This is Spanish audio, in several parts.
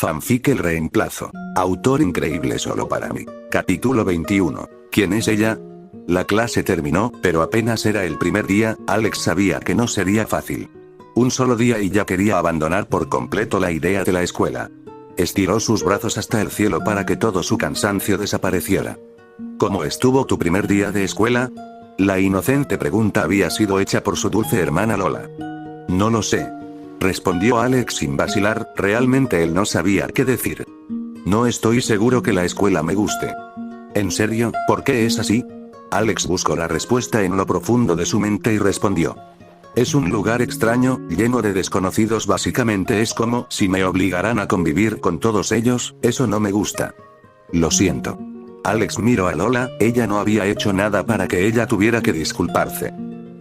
Fanfic El reemplazo. Autor increíble solo para mí. Capítulo 21. ¿Quién es ella? La clase terminó, pero apenas era el primer día, Alex sabía que no sería fácil. Un solo día y ya quería abandonar por completo la idea de la escuela. Estiró sus brazos hasta el cielo para que todo su cansancio desapareciera. ¿Cómo estuvo tu primer día de escuela? La inocente pregunta había sido hecha por su dulce hermana Lola. No lo sé. Respondió Alex sin vacilar, realmente él no sabía qué decir. No estoy seguro que la escuela me guste. ¿En serio? ¿Por qué es así? Alex buscó la respuesta en lo profundo de su mente y respondió. Es un lugar extraño, lleno de desconocidos, básicamente es como si me obligaran a convivir con todos ellos, eso no me gusta. Lo siento. Alex miró a Lola, ella no había hecho nada para que ella tuviera que disculparse.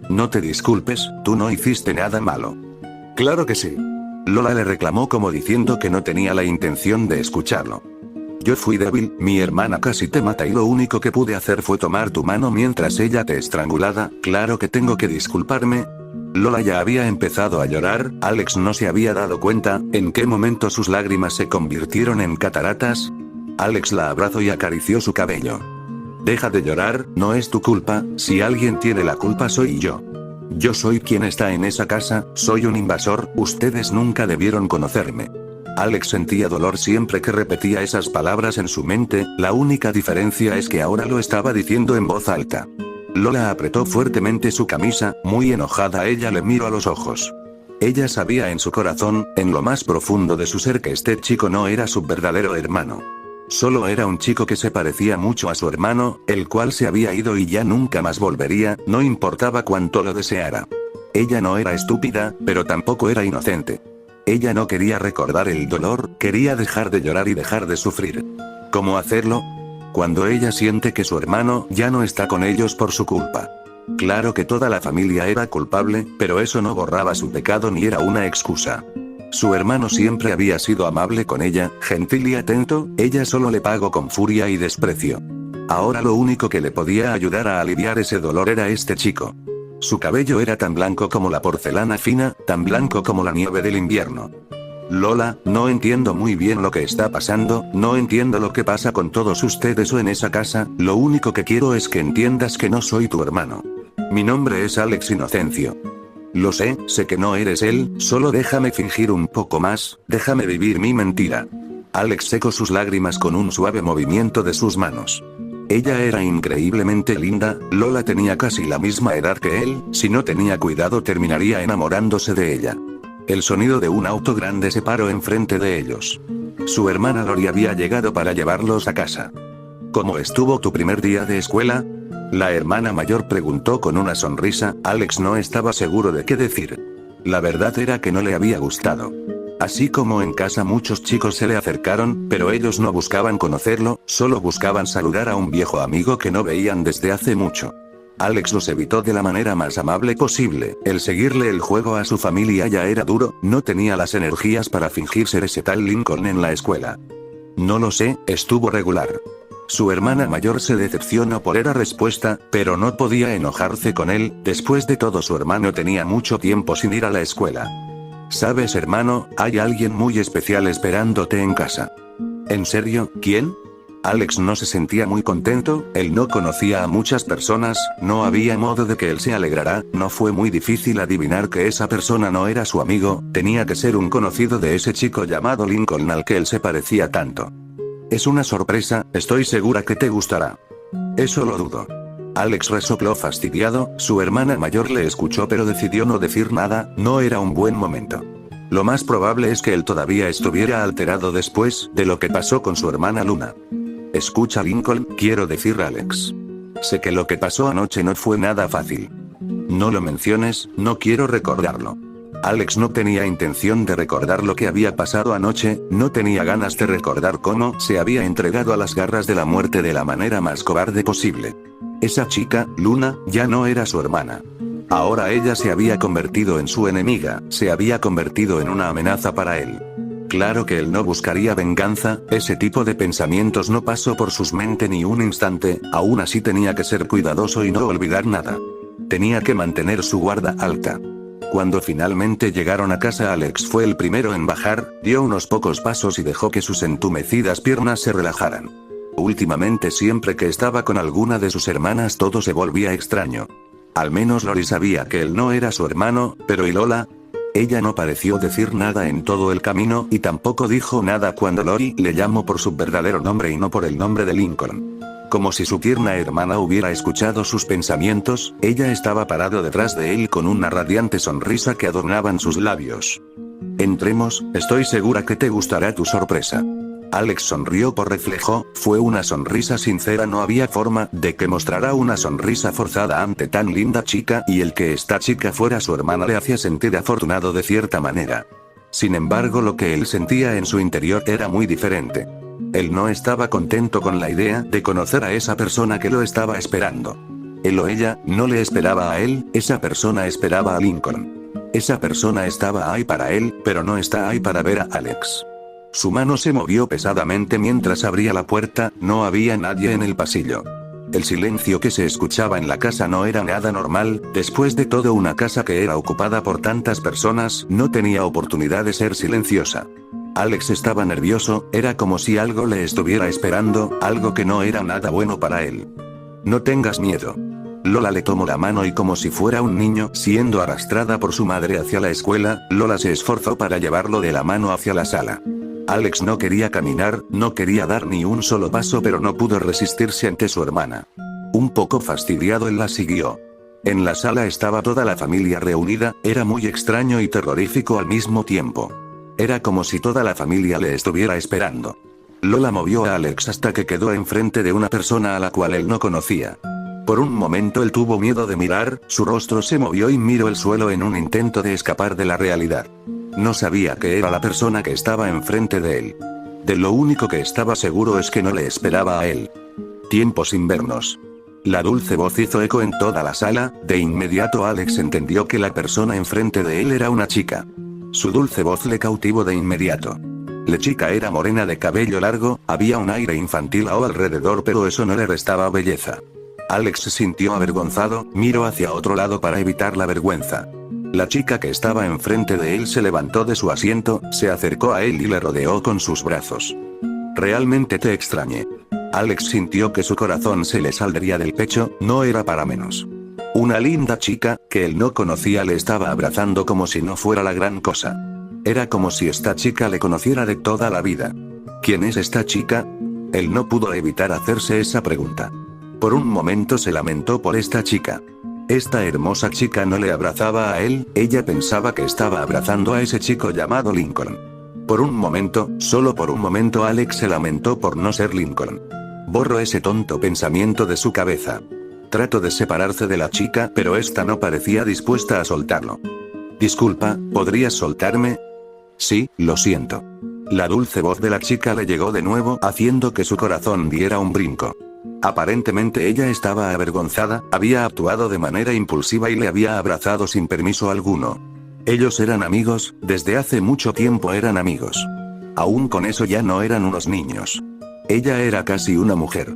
No te disculpes, tú no hiciste nada malo. Claro que sí. Lola le reclamó como diciendo que no tenía la intención de escucharlo. Yo fui débil, mi hermana casi te mata y lo único que pude hacer fue tomar tu mano mientras ella te estrangulaba, claro que tengo que disculparme. Lola ya había empezado a llorar, Alex no se había dado cuenta, en qué momento sus lágrimas se convirtieron en cataratas. Alex la abrazó y acarició su cabello. Deja de llorar, no es tu culpa, si alguien tiene la culpa soy yo. Yo soy quien está en esa casa, soy un invasor, ustedes nunca debieron conocerme. Alex sentía dolor siempre que repetía esas palabras en su mente, la única diferencia es que ahora lo estaba diciendo en voz alta. Lola apretó fuertemente su camisa, muy enojada ella le miró a los ojos. Ella sabía en su corazón, en lo más profundo de su ser que este chico no era su verdadero hermano. Solo era un chico que se parecía mucho a su hermano, el cual se había ido y ya nunca más volvería, no importaba cuánto lo deseara. Ella no era estúpida, pero tampoco era inocente. Ella no quería recordar el dolor, quería dejar de llorar y dejar de sufrir. ¿Cómo hacerlo? Cuando ella siente que su hermano ya no está con ellos por su culpa. Claro que toda la familia era culpable, pero eso no borraba su pecado ni era una excusa. Su hermano siempre había sido amable con ella, gentil y atento, ella solo le pagó con furia y desprecio. Ahora lo único que le podía ayudar a aliviar ese dolor era este chico. Su cabello era tan blanco como la porcelana fina, tan blanco como la nieve del invierno. Lola, no entiendo muy bien lo que está pasando, no entiendo lo que pasa con todos ustedes o en esa casa, lo único que quiero es que entiendas que no soy tu hermano. Mi nombre es Alex Inocencio. Lo sé que no eres él, solo déjame fingir un poco más, déjame vivir mi mentira. Alex secó sus lágrimas con un suave movimiento de sus manos. Ella era increíblemente linda, Lola tenía casi la misma edad que él, si no tenía cuidado terminaría enamorándose de ella. El sonido de un auto grande se paró enfrente de ellos. Su hermana Lori había llegado para llevarlos a casa. ¿Cómo estuvo tu primer día de escuela? La hermana mayor preguntó con una sonrisa, Alex no estaba seguro de qué decir. La verdad era que no le había gustado. Así como en casa muchos chicos se le acercaron, pero ellos no buscaban conocerlo, solo buscaban saludar a un viejo amigo que no veían desde hace mucho. Alex los evitó de la manera más amable posible, el seguirle el juego a su familia ya era duro, no tenía las energías para fingir ser ese tal Lincoln en la escuela. No lo sé, estuvo regular. Su hermana mayor se decepcionó por esa respuesta, pero no podía enojarse con él, después de todo su hermano tenía mucho tiempo sin ir a la escuela. ¿Sabes, hermano? Hay alguien muy especial esperándote en casa. ¿En serio? ¿Quién? Alex no se sentía muy contento, él no conocía a muchas personas, no había modo de que él se alegrara, no fue muy difícil adivinar que esa persona no era su amigo, tenía que ser un conocido de ese chico llamado Lincoln al que él se parecía tanto. Es una sorpresa, estoy segura que te gustará. Eso lo dudo. Alex resopló fastidiado, su hermana mayor le escuchó pero decidió no decir nada, no era un buen momento. Lo más probable es que él todavía estuviera alterado después de lo que pasó con su hermana Luna. Escucha Lincoln, quiero decir Alex. Sé que lo que pasó anoche no fue nada fácil. No lo menciones, no quiero recordarlo. Alex no tenía intención de recordar lo que había pasado anoche, no tenía ganas de recordar cómo se había entregado a las garras de la muerte de la manera más cobarde posible. Esa chica, Luna, ya no era su hermana. Ahora ella se había convertido en su enemiga, se había convertido en una amenaza para él. Claro que él no buscaría venganza, ese tipo de pensamientos no pasó por su mente ni un instante, aún así tenía que ser cuidadoso y no olvidar nada. Tenía que mantener su guarda alta. Cuando finalmente llegaron a casa, Alex fue el primero en bajar, dio unos pocos pasos y dejó que sus entumecidas piernas se relajaran. Últimamente, siempre que estaba con alguna de sus hermanas, todo se volvía extraño. Al menos Lori sabía que él no era su hermano, pero ¿y Lola? Ella no pareció decir nada en todo el camino y tampoco dijo nada cuando Lori le llamó por su verdadero nombre y no por el nombre de Lincoln. Como si su tierna hermana hubiera escuchado sus pensamientos, ella estaba parado detrás de él con una radiante sonrisa que adornaban sus labios. Entremos, estoy segura que te gustará tu sorpresa. Alex sonrió por reflejo, fue una sonrisa sincera, no había forma de que mostrara una sonrisa forzada ante tan linda chica, y el que esta chica fuera su hermana le hacía sentir afortunado de cierta manera. Sin embargo, lo que él sentía en su interior era muy diferente. Él no estaba contento con la idea de conocer a esa persona que lo estaba esperando. Él o ella no le esperaba a él, esa persona esperaba a Lincoln. Esa persona estaba ahí para él, pero no está ahí para ver a Alex. Su mano se movió pesadamente mientras abría la puerta, no había nadie en el pasillo. El silencio que se escuchaba en la casa no era nada normal, después de todo una casa que era ocupada por tantas personas, no tenía oportunidad de ser silenciosa. Alex estaba nervioso, era como si algo le estuviera esperando, algo que no era nada bueno para él. No tengas miedo. Lola le tomó la mano y como si fuera un niño, siendo arrastrada por su madre hacia la escuela, Lola se esforzó para llevarlo de la mano hacia la sala. Alex no quería caminar, no quería dar ni un solo paso, pero no pudo resistirse ante su hermana. Un poco fastidiado, él la siguió. En la sala estaba toda la familia reunida, era muy extraño y terrorífico al mismo tiempo. Era como si toda la familia le estuviera esperando. Lola movió a Alex hasta que quedó enfrente de una persona a la cual él no conocía. Por un momento él tuvo miedo de mirar, su rostro se movió y miró el suelo en un intento de escapar de la realidad. No sabía que era la persona que estaba enfrente de él. De lo único que estaba seguro es que no le esperaba a él. Tiempo sin vernos. La dulce voz hizo eco en toda la sala, de inmediato Alex entendió que la persona enfrente de él era una chica. Su dulce voz le cautivó de inmediato. La chica era morena de cabello largo, había un aire infantil a alrededor, pero eso no le restaba belleza. Alex se sintió avergonzado, miró hacia otro lado para evitar la vergüenza. La chica que estaba enfrente de él se levantó de su asiento, se acercó a él y le rodeó con sus brazos. Realmente te extrañé. Alex sintió que su corazón se le saldría del pecho, no era para menos. Una linda chica, que él no conocía, le estaba abrazando como si no fuera la gran cosa. Era como si esta chica le conociera de toda la vida. ¿Quién es esta chica? Él no pudo evitar hacerse esa pregunta. Por un momento se lamentó por esta chica. Esta hermosa chica no le abrazaba a él, ella pensaba que estaba abrazando a ese chico llamado Lincoln. Por un momento, solo por un momento, Alex se lamentó por no ser Lincoln. Borró ese tonto pensamiento de su cabeza. Trató de separarse de la chica, pero esta no parecía dispuesta a soltarlo. Disculpa, ¿podrías soltarme? Sí, lo siento. La dulce voz de la chica le llegó de nuevo, haciendo que su corazón diera un brinco. Aparentemente ella estaba avergonzada, había actuado de manera impulsiva y le había abrazado sin permiso alguno. Ellos eran amigos, desde hace mucho tiempo eran amigos. Aún con eso ya no eran unos niños. Ella era casi una mujer.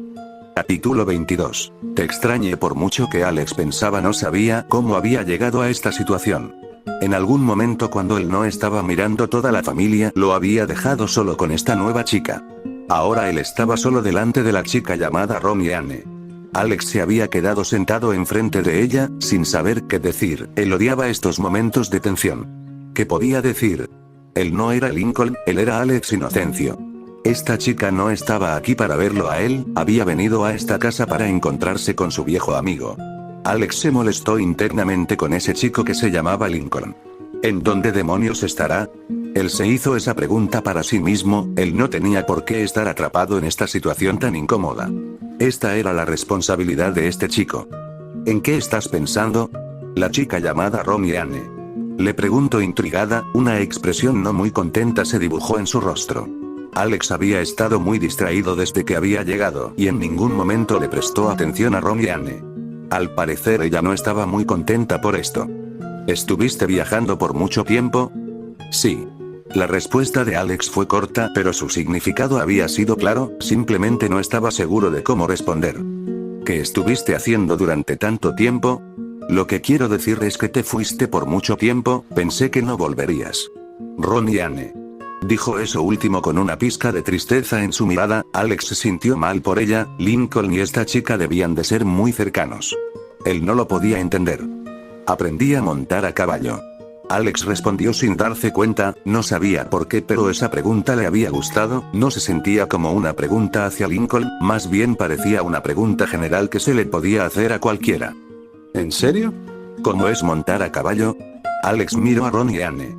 Capítulo 22. Te extrañé. Por mucho que Alex pensaba, no sabía cómo había llegado a esta situación. En algún momento, cuando él no estaba mirando, toda la familia lo había dejado solo con esta nueva chica. Ahora él estaba solo delante de la chica llamada Romy Anne. Alex se había quedado sentado enfrente de ella, sin saber qué decir. Él odiaba estos momentos de tensión. ¿Qué podía decir? Él no era Lincoln, él era Alex Inocencio. Esta chica no estaba aquí para verlo a él, había venido a esta casa para encontrarse con su viejo amigo. Alex se molestó internamente con ese chico que se llamaba Lincoln. ¿En dónde demonios estará? Él se hizo esa pregunta para sí mismo, él no tenía por qué estar atrapado en esta situación tan incómoda. Esta era la responsabilidad de este chico. ¿En qué estás pensando? La chica llamada Romy Anne. Le preguntó intrigada, una expresión no muy contenta se dibujó en su rostro. Alex había estado muy distraído desde que había llegado, y en ningún momento le prestó atención a Romy Anne. Al parecer ella no estaba muy contenta por esto. ¿Estuviste viajando por mucho tiempo? Sí. La respuesta de Alex fue corta, pero su significado había sido claro, simplemente no estaba seguro de cómo responder. ¿Qué estuviste haciendo durante tanto tiempo? Lo que quiero decir es que te fuiste por mucho tiempo, pensé que no volverías. Ron y Anne. Dijo eso último con una pizca de tristeza en su mirada. Alex se sintió mal por ella. Lincoln y esta chica debían de ser muy cercanos. Él no lo podía entender. Aprendí a montar a caballo. Alex respondió sin darse cuenta, no sabía por qué, pero esa pregunta le había gustado. No se sentía como una pregunta hacia Lincoln, más bien parecía una pregunta general que se le podía hacer a cualquiera. ¿En serio? ¿Cómo es montar a caballo? Alex miró a Ron y Anne.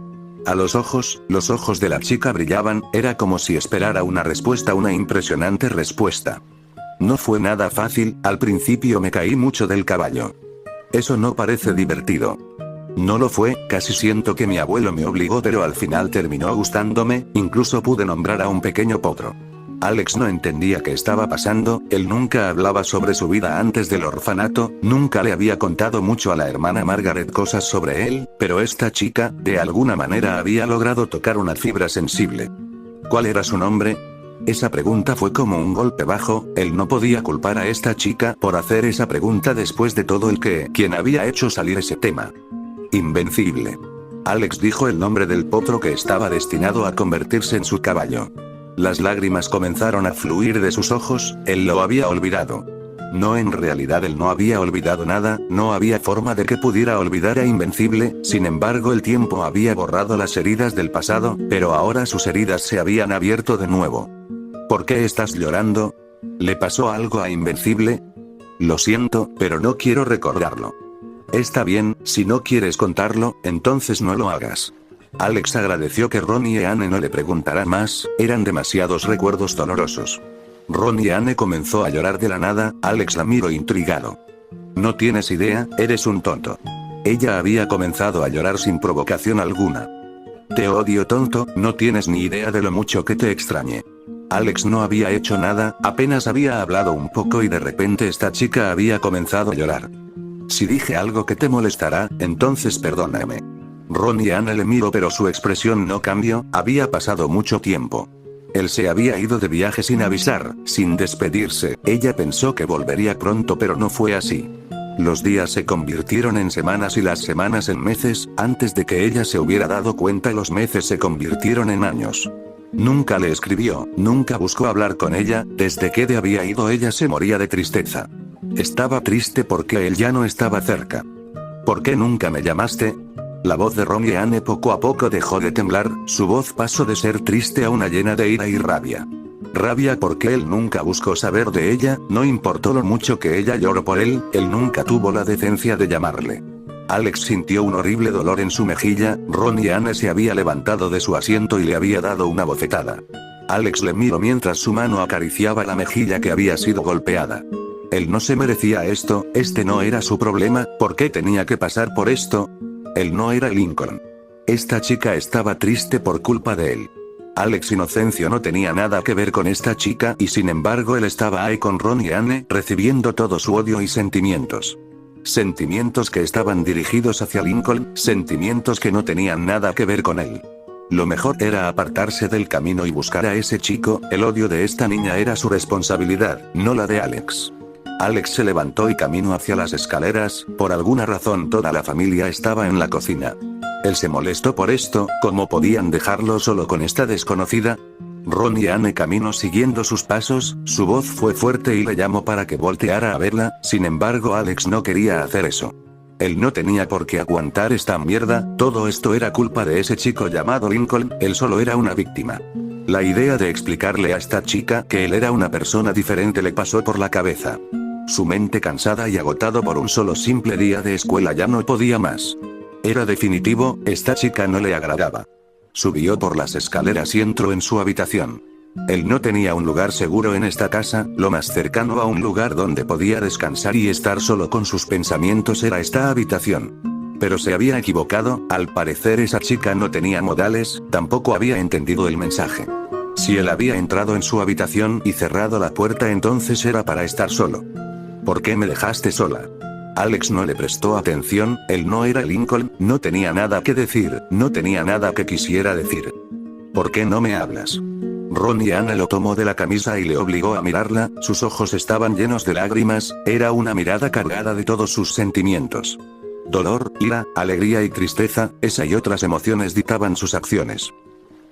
A los ojos de la chica brillaban, era como si esperara una respuesta, una impresionante respuesta. No fue nada fácil, al principio me caí mucho del caballo. Eso no parece divertido. No lo fue, casi siento que mi abuelo me obligó, pero al final terminó gustándome, incluso pude nombrar a un pequeño potro. Alex no entendía qué estaba pasando, él nunca hablaba sobre su vida antes del orfanato, nunca le había contado mucho a la hermana Margaret cosas sobre él, pero esta chica, de alguna manera había logrado tocar una fibra sensible. ¿Cuál era su nombre? Esa pregunta fue como un golpe bajo, él no podía culpar a esta chica por hacer esa pregunta después de todo quien había hecho salir ese tema. Invencible. Alex dijo el nombre del potro que estaba destinado a convertirse en su caballo. Las lágrimas comenzaron a fluir de sus ojos, él lo había olvidado. No, en realidad él no había olvidado nada, no había forma de que pudiera olvidar a Invencible, sin embargo el tiempo había borrado las heridas del pasado, pero ahora sus heridas se habían abierto de nuevo. ¿Por qué estás llorando? ¿Le pasó algo a Invencible? Lo siento, pero no quiero recordarlo. Está bien, si no quieres contarlo, entonces no lo hagas. Alex agradeció que Ron y Anne no le preguntaran más, eran demasiados recuerdos dolorosos. Ron y Anne comenzó a llorar de la nada, Alex la miró intrigado. No tienes idea, eres un tonto. Ella había comenzado a llorar sin provocación alguna. Te odio, tonto, no tienes ni idea de lo mucho que te extrañé. Alex no había hecho nada, apenas había hablado un poco y de repente esta chica había comenzado a llorar. Si dije algo que te molestará, entonces perdóname. Ron y Anne le miró, pero su expresión no cambió, había pasado mucho tiempo. Él se había ido de viaje sin avisar, sin despedirse, ella pensó que volvería pronto, pero no fue así. Los días se convirtieron en semanas y las semanas en meses, antes de que ella se hubiera dado cuenta los meses se convirtieron en años. Nunca le escribió, nunca buscó hablar con ella, desde que de había ido ella se moría de tristeza. Estaba triste porque él ya no estaba cerca. ¿Por qué nunca me llamaste? La voz de Ron y Anne poco a poco dejó de temblar, su voz pasó de ser triste a una llena de ira y rabia. Rabia porque él nunca buscó saber de ella, no importó lo mucho que ella lloró por él nunca tuvo la decencia de llamarle. Alex sintió un horrible dolor en su mejilla, Ron y Anne se había levantado de su asiento y le había dado una bofetada. Alex le miró mientras su mano acariciaba la mejilla que había sido golpeada. Él no se merecía esto, este no era su problema, ¿por qué tenía que pasar por esto? Él no era Lincoln. Esta chica estaba triste por culpa de él. Alex Inocencio no tenía nada que ver con esta chica y sin embargo él estaba ahí con Ron y Anne, recibiendo todo su odio y sentimientos. Sentimientos que estaban dirigidos hacia Lincoln, sentimientos que no tenían nada que ver con él. Lo mejor era apartarse del camino y buscar a ese chico, el odio de esta niña era su responsabilidad, no la de Alex. Alex se levantó y caminó hacia las escaleras, por alguna razón toda la familia estaba en la cocina. Él se molestó por esto, ¿cómo podían dejarlo solo con esta desconocida? Ron y Anne caminó siguiendo sus pasos, su voz fue fuerte y le llamó para que volteara a verla, sin embargo Alex no quería hacer eso. Él no tenía por qué aguantar esta mierda, todo esto era culpa de ese chico llamado Lincoln, él solo era una víctima. La idea de explicarle a esta chica que él era una persona diferente le pasó por la cabeza. Su mente cansada y agotado por un solo simple día de escuela ya no podía más. Era definitivo, esta chica no le agradaba. Subió por las escaleras y entró en su habitación. Él no tenía un lugar seguro en esta casa, lo más cercano a un lugar donde podía descansar y estar solo con sus pensamientos era esta habitación. Pero se había equivocado, al parecer esa chica no tenía modales, tampoco había entendido el mensaje. Si él había entrado en su habitación y cerrado la puerta entonces era para estar solo. ¿Por qué me dejaste sola? Alex no le prestó atención, él no era Lincoln, no tenía nada que decir, no tenía nada que quisiera decir. ¿Por qué no me hablas? Ron y Anne lo tomó de la camisa y le obligó a mirarla, sus ojos estaban llenos de lágrimas, era una mirada cargada de todos sus sentimientos. Dolor, ira, alegría y tristeza, esa y otras emociones dictaban sus acciones.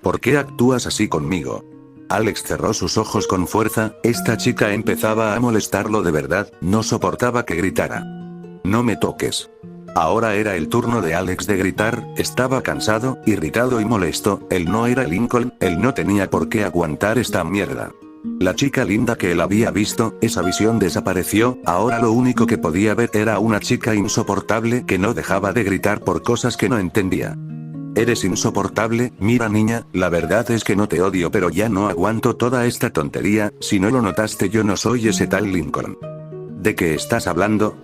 ¿Por qué actúas así conmigo? Alex cerró sus ojos con fuerza, esta chica empezaba a molestarlo de verdad, no soportaba que gritara. No me toques. Ahora era el turno de Alex de gritar, estaba cansado, irritado y molesto, él no era Lincoln, él no tenía por qué aguantar esta mierda. La chica linda que él había visto, esa visión desapareció, ahora lo único que podía ver era una chica insoportable que no dejaba de gritar por cosas que no entendía. Eres insoportable, mira niña, la verdad es que no te odio pero ya no aguanto toda esta tontería, si no lo notaste yo no soy ese tal Lincoln. ¿De qué estás hablando?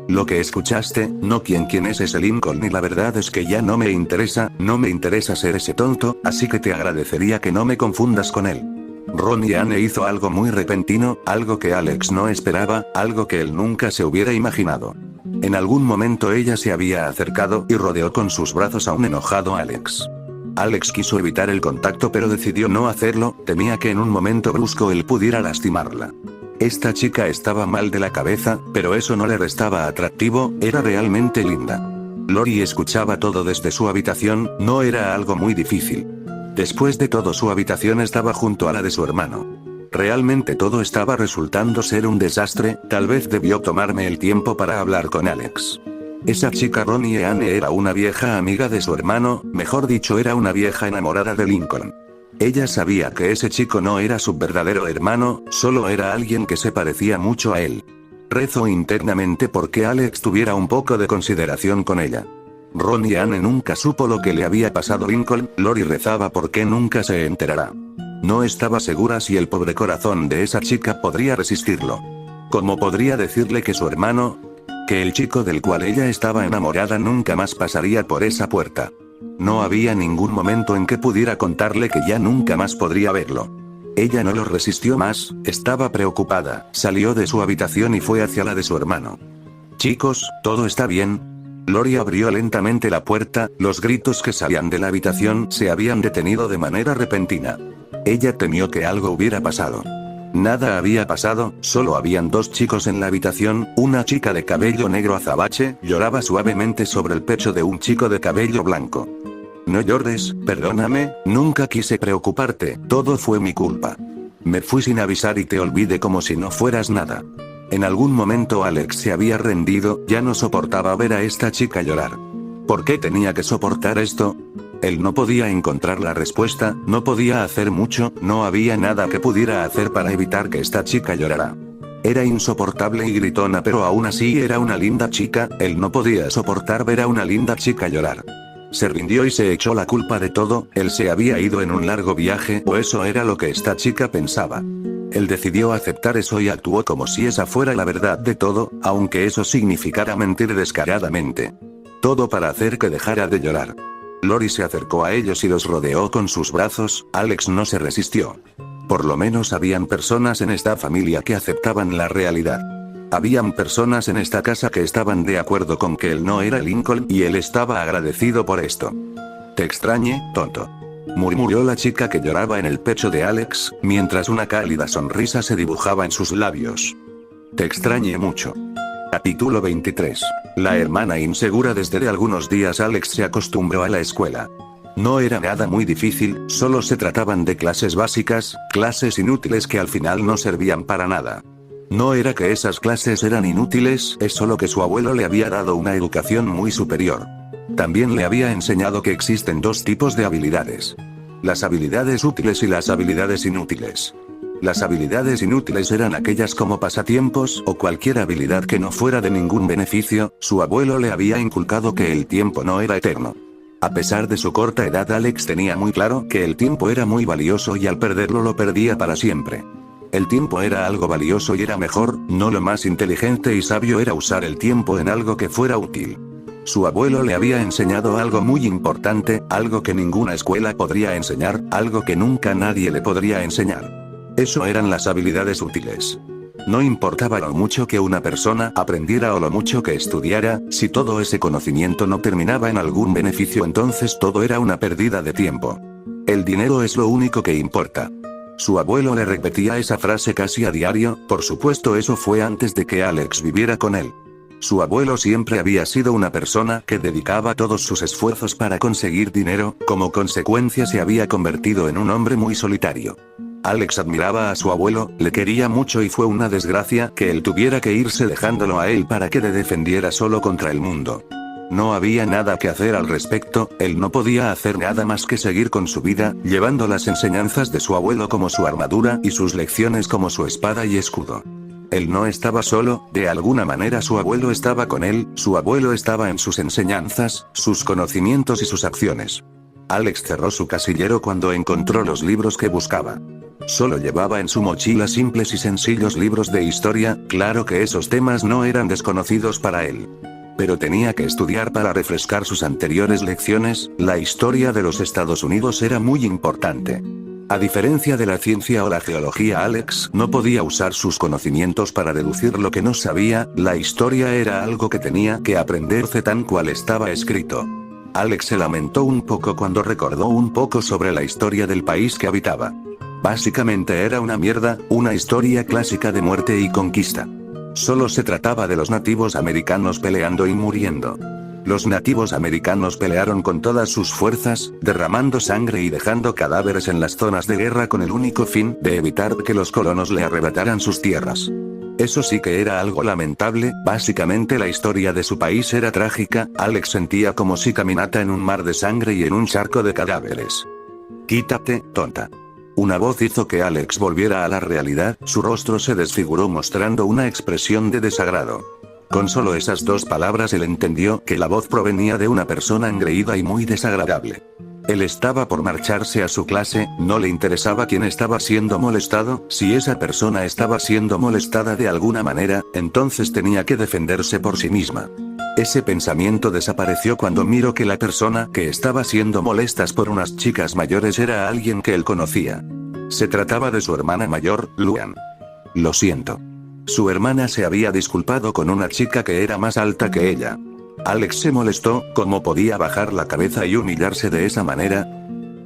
Lo que escuchaste, no quién es ese Lincoln y la verdad es que ya no me interesa ser ese tonto, así que te agradecería que no me confundas con él. Ron y Anne hizo algo muy repentino, algo que Alex no esperaba, algo que él nunca se hubiera imaginado. En algún momento ella se había acercado y rodeó con sus brazos a un enojado Alex. Alex quiso evitar el contacto pero decidió no hacerlo, temía que en un momento brusco él pudiera lastimarla. Esta chica estaba mal de la cabeza, pero eso no le restaba atractivo, era realmente linda. Lori escuchaba todo desde su habitación, no era algo muy difícil. Después de todo su habitación estaba junto a la de su hermano. Realmente todo estaba resultando ser un desastre, tal vez debió tomarme el tiempo para hablar con Alex. Esa chica Ronnie Anne era una vieja amiga de su hermano, mejor dicho era una vieja enamorada de Lincoln. Ella sabía que ese chico no era su verdadero hermano, solo era alguien que se parecía mucho a él. Rezó internamente porque Alex tuviera un poco de consideración con ella. Ron y Anne nunca supo lo que le había pasado a Lincoln, Lori rezaba porque nunca se enterará. No estaba segura si el pobre corazón de esa chica podría resistirlo. ¿Cómo podría decirle que su hermano, que el chico del cual ella estaba enamorada nunca más pasaría por esa puerta? No había ningún momento en que pudiera contarle que ya nunca más podría verlo. Ella no lo resistió más, estaba preocupada, salió de su habitación y fue hacia la de su hermano. Chicos, ¿todo está bien? Lori abrió lentamente la puerta, los gritos que salían de la habitación se habían detenido de manera repentina. Ella temió que algo hubiera pasado. Nada había pasado, solo habían dos chicos en la habitación, una chica de cabello negro azabache, lloraba suavemente sobre el pecho de un chico de cabello blanco. No llores, perdóname, nunca quise preocuparte, todo fue mi culpa. Me fui sin avisar y te olvidé como si no fueras nada. En algún momento Alex se había rendido, ya no soportaba ver a esta chica llorar. ¿Por qué tenía que soportar esto? Él no podía encontrar la respuesta, no podía hacer mucho, no había nada que pudiera hacer para evitar que esta chica llorara. Era insoportable y gritona pero aún así era una linda chica, él no podía soportar ver a una linda chica llorar. Se rindió y se echó la culpa de todo, él se había ido en un largo viaje, o eso era lo que esta chica pensaba. Él decidió aceptar eso y actuó como si esa fuera la verdad de todo, aunque eso significara mentir descaradamente. Todo para hacer que dejara de llorar. Lori se acercó a ellos y los rodeó con sus brazos, Alex no se resistió. Por lo menos habían personas en esta familia que aceptaban la realidad. Habían personas en esta casa que estaban de acuerdo con que él no era Lincoln y él estaba agradecido por esto. Te extrañé, tonto. Murmuró la chica que lloraba en el pecho de Alex, mientras una cálida sonrisa se dibujaba en sus labios. Te extrañé mucho. Capítulo 23. La hermana insegura. Desde algunos días Alex se acostumbró a la escuela. No era nada muy difícil, solo se trataban de clases básicas, clases inútiles que al final no servían para nada. No era que esas clases eran inútiles, es solo que su abuelo le había dado una educación muy superior. También le había enseñado que existen dos tipos de habilidades. Las habilidades útiles y las habilidades inútiles. Las habilidades inútiles eran aquellas como pasatiempos o cualquier habilidad que no fuera de ningún beneficio, su abuelo le había inculcado que el tiempo no era eterno. A pesar de su corta edad Alex tenía muy claro que el tiempo era muy valioso y al perderlo lo perdía para siempre. El tiempo era algo valioso y era mejor, no lo más inteligente y sabio era usar el tiempo en algo que fuera útil. Su abuelo le había enseñado algo muy importante, algo que ninguna escuela podría enseñar, algo que nunca nadie le podría enseñar. Eso eran las habilidades útiles. No importaba lo mucho que una persona aprendiera o lo mucho que estudiara, si todo ese conocimiento no terminaba en algún beneficio entonces todo era una pérdida de tiempo. El dinero es lo único que importa. Su abuelo le repetía esa frase casi a diario, por supuesto eso fue antes de que Alex viviera con él. Su abuelo siempre había sido una persona que dedicaba todos sus esfuerzos para conseguir dinero, como consecuencia se había convertido en un hombre muy solitario. Alex admiraba a su abuelo, le quería mucho y fue una desgracia que él tuviera que irse dejándolo a él para que le defendiera solo contra el mundo. No había nada que hacer al respecto, él no podía hacer nada más que seguir con su vida, llevando las enseñanzas de su abuelo como su armadura y sus lecciones como su espada y escudo. Él no estaba solo, de alguna manera su abuelo estaba con él, su abuelo estaba en sus enseñanzas, sus conocimientos y sus acciones. Alex cerró su casillero cuando encontró los libros que buscaba. Solo llevaba en su mochila simples y sencillos libros de historia, claro que esos temas no eran desconocidos para él. Pero tenía que estudiar para refrescar sus anteriores lecciones, la historia de los Estados Unidos era muy importante. A diferencia de la ciencia o la geología, Alex no podía usar sus conocimientos para deducir lo que no sabía, la historia era algo que tenía que aprenderse tal cual estaba escrito. Alex se lamentó un poco cuando recordó un poco sobre la historia del país que habitaba. Básicamente era una mierda, una historia clásica de muerte y conquista. Solo se trataba de los nativos americanos peleando y muriendo. Los nativos americanos pelearon con todas sus fuerzas, derramando sangre y dejando cadáveres en las zonas de guerra con el único fin de evitar que los colonos le arrebataran sus tierras. Eso sí que era algo lamentable, básicamente la historia de su país era trágica, Alex sentía como si caminara en un mar de sangre y en un charco de cadáveres. Quítate, tonta. Una voz hizo que Alex volviera a la realidad, su rostro se desfiguró mostrando una expresión de desagrado. Con solo esas dos palabras él entendió que la voz provenía de una persona engreída y muy desagradable. Él estaba por marcharse a su clase, no le interesaba quién estaba siendo molestado, si esa persona estaba siendo molestada de alguna manera, entonces tenía que defenderse por sí misma. Ese pensamiento desapareció cuando miró que la persona que estaba siendo molestas por unas chicas mayores era alguien que él conocía. Se trataba de su hermana mayor, Luan. Lo siento. Su hermana se había disculpado con una chica que era más alta que ella. Alex se molestó, ¿cómo podía bajar la cabeza y humillarse de esa manera?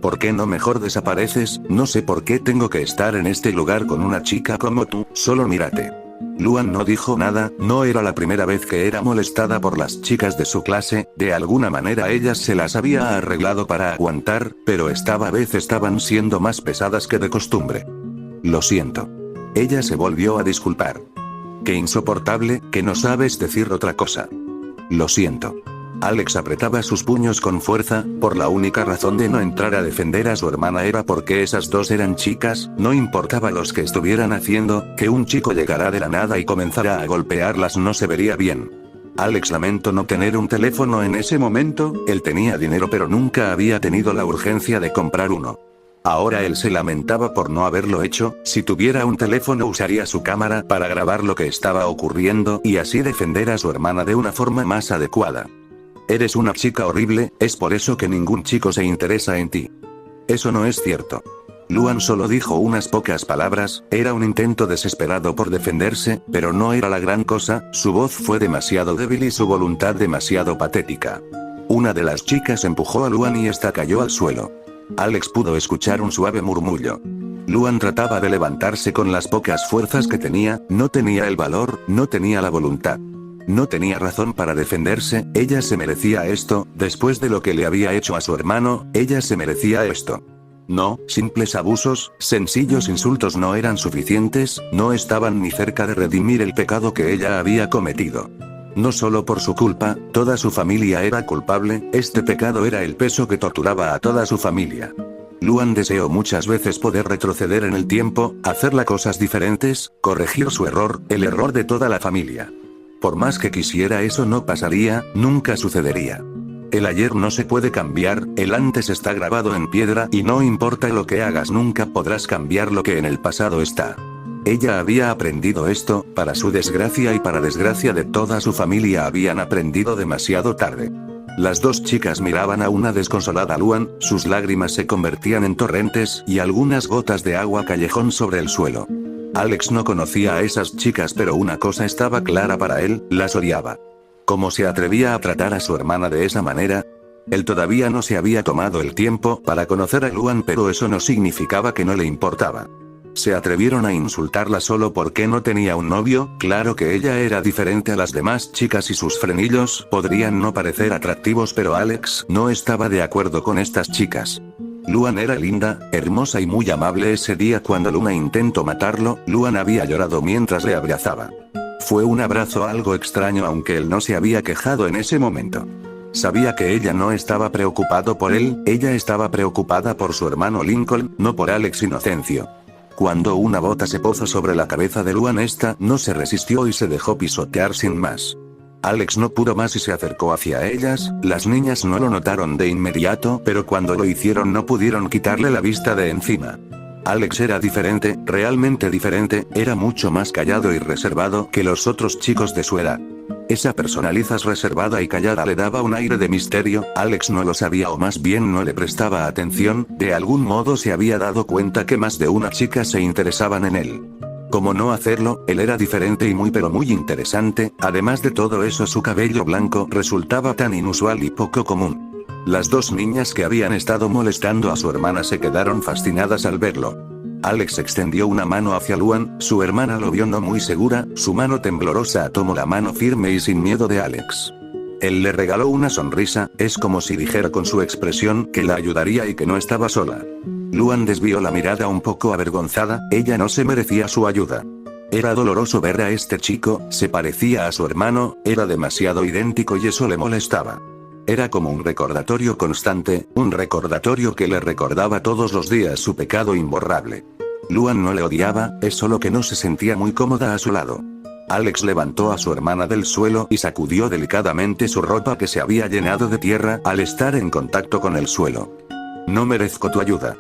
¿Por qué no mejor desapareces? No sé por qué tengo que estar en este lugar con una chica como tú, solo mírate. Luan no dijo nada, no era la primera vez que era molestada por las chicas de su clase, de alguna manera ellas se las había arreglado para aguantar, pero esta vez estaban siendo más pesadas que de costumbre. Lo siento. Ella se volvió a disculpar. Qué insoportable, que no sabes decir otra cosa. Lo siento. Alex apretaba sus puños con fuerza, por la única razón de no entrar a defender a su hermana era porque esas dos eran chicas, no importaba los que estuvieran haciendo, que un chico llegara de la nada y comenzara a golpearlas no se vería bien. Alex lamentó no tener un teléfono en ese momento, él tenía dinero pero nunca había tenido la urgencia de comprar uno. Ahora él se lamentaba por no haberlo hecho, si tuviera un teléfono usaría su cámara para grabar lo que estaba ocurriendo y así defender a su hermana de una forma más adecuada. Eres una chica horrible, es por eso que ningún chico se interesa en ti. Eso no es cierto. Luan solo dijo unas pocas palabras, era un intento desesperado por defenderse, pero no era la gran cosa, su voz fue demasiado débil y su voluntad demasiado patética. Una de las chicas empujó a Luan y esta cayó al suelo. Alex pudo escuchar un suave murmullo. Luan trataba de levantarse con las pocas fuerzas que tenía, no tenía el valor, no tenía la voluntad. No tenía razón para defenderse, ella se merecía esto, después de lo que le había hecho a su hermano, ella se merecía esto. No, simples abusos, sencillos insultos no eran suficientes, no estaban ni cerca de redimir el pecado que ella había cometido. No solo por su culpa, toda su familia era culpable, este pecado era el peso que torturaba a toda su familia. Luan deseó muchas veces poder retroceder en el tiempo, hacer las cosas diferentes, corregir su error, el error de toda la familia. Por más que quisiera eso no pasaría, nunca sucedería. El ayer no se puede cambiar, el antes está grabado en piedra y no importa lo que hagas nunca podrás cambiar lo que en el pasado está. Ella había aprendido esto, para su desgracia y para desgracia de toda su familia habían aprendido demasiado tarde. Las dos chicas miraban a una desconsolada Luan, sus lágrimas se convertían en torrentes y algunas gotas de agua callejón sobre el suelo. Alex no conocía a esas chicas pero una cosa estaba clara para él, las odiaba. ¿Cómo se atrevía a tratar a su hermana de esa manera? Él todavía no se había tomado el tiempo para conocer a Luan pero eso no significaba que no le importaba. Se atrevieron a insultarla solo porque no tenía un novio. Claro que ella era diferente a las demás chicas y sus frenillos podrían no parecer atractivos, pero Alex no estaba de acuerdo con estas chicas. Luan era linda, hermosa y muy amable. Ese día cuando Luna intentó matarlo, Luan había llorado mientras le abrazaba. Fue un abrazo algo extraño, aunque él no se había quejado en ese momento. Sabía que ella no estaba preocupado por él, ella estaba preocupada por su hermano Lincoln, no por Alex Inocencio. Cuando una bota se posó sobre la cabeza de Luan, esta no se resistió y se dejó pisotear sin más. Alex no pudo más y se acercó hacia ellas. Las niñas no lo notaron de inmediato, pero cuando lo hicieron no pudieron quitarle la vista de encima. Alex era diferente, realmente diferente, era mucho más callado y reservado que los otros chicos de su edad. Esa personalidad reservada y callada le daba un aire de misterio. Alex no lo sabía, o más bien no le prestaba atención. De algún modo se había dado cuenta que más de una chica se interesaban en él. ¿Cómo no hacerlo? Él era diferente y muy interesante. Además de todo eso, su cabello blanco resultaba tan inusual y poco común. Las dos niñas que habían estado molestando a su hermana se quedaron fascinadas al verlo. Alex extendió una mano hacia Luan, su hermana lo vio no muy segura, su mano temblorosa tomó la mano firme y sin miedo de Alex. Él le regaló una sonrisa, es como si dijera con su expresión que la ayudaría y que no estaba sola. Luan desvió la mirada un poco avergonzada, ella no se merecía su ayuda. Era doloroso ver a este chico, se parecía a su hermano, era demasiado idéntico y eso le molestaba. Era como un recordatorio constante, un recordatorio que le recordaba todos los días su pecado imborrable. Luan no le odiaba, es solo que no se sentía muy cómoda a su lado. Alex levantó a su hermana del suelo y sacudió delicadamente su ropa que se había llenado de tierra al estar en contacto con el suelo. No merezco tu ayuda.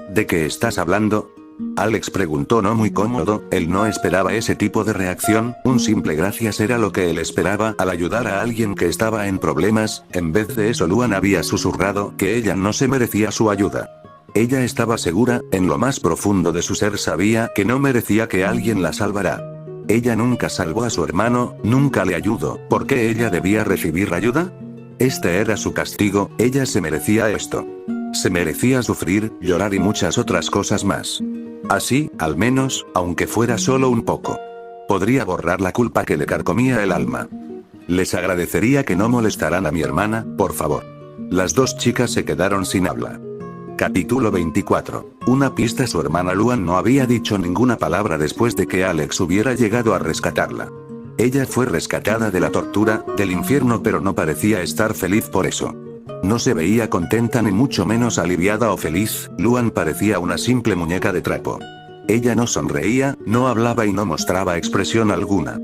¿De qué estás hablando? Alex preguntó no muy cómodo, él no esperaba ese tipo de reacción, un simple gracias era lo que él esperaba al ayudar a alguien que estaba en problemas. En vez de eso, Luan había susurrado que ella no se merecía su ayuda. Ella estaba segura, en lo más profundo de su ser sabía que no merecía que alguien la salvara. Ella nunca salvó a su hermano, nunca le ayudó, ¿por qué ella debía recibir ayuda? Este era su castigo, ella se merecía esto. Se merecía sufrir, llorar y muchas otras cosas más. Así, al menos, aunque fuera solo un poco, podría borrar la culpa que le carcomía el alma. Les agradecería que no molestaran a mi hermana, por favor. Las dos chicas se quedaron sin habla. Capítulo 24. Una pista: su hermana Luan no había dicho ninguna palabra después de que Alex hubiera llegado a rescatarla. Ella fue rescatada de la tortura, del infierno, pero no parecía estar feliz por eso. No se veía contenta ni mucho menos aliviada o feliz. Luan parecía una simple muñeca de trapo. Ella no sonreía, no hablaba y no mostraba expresión alguna.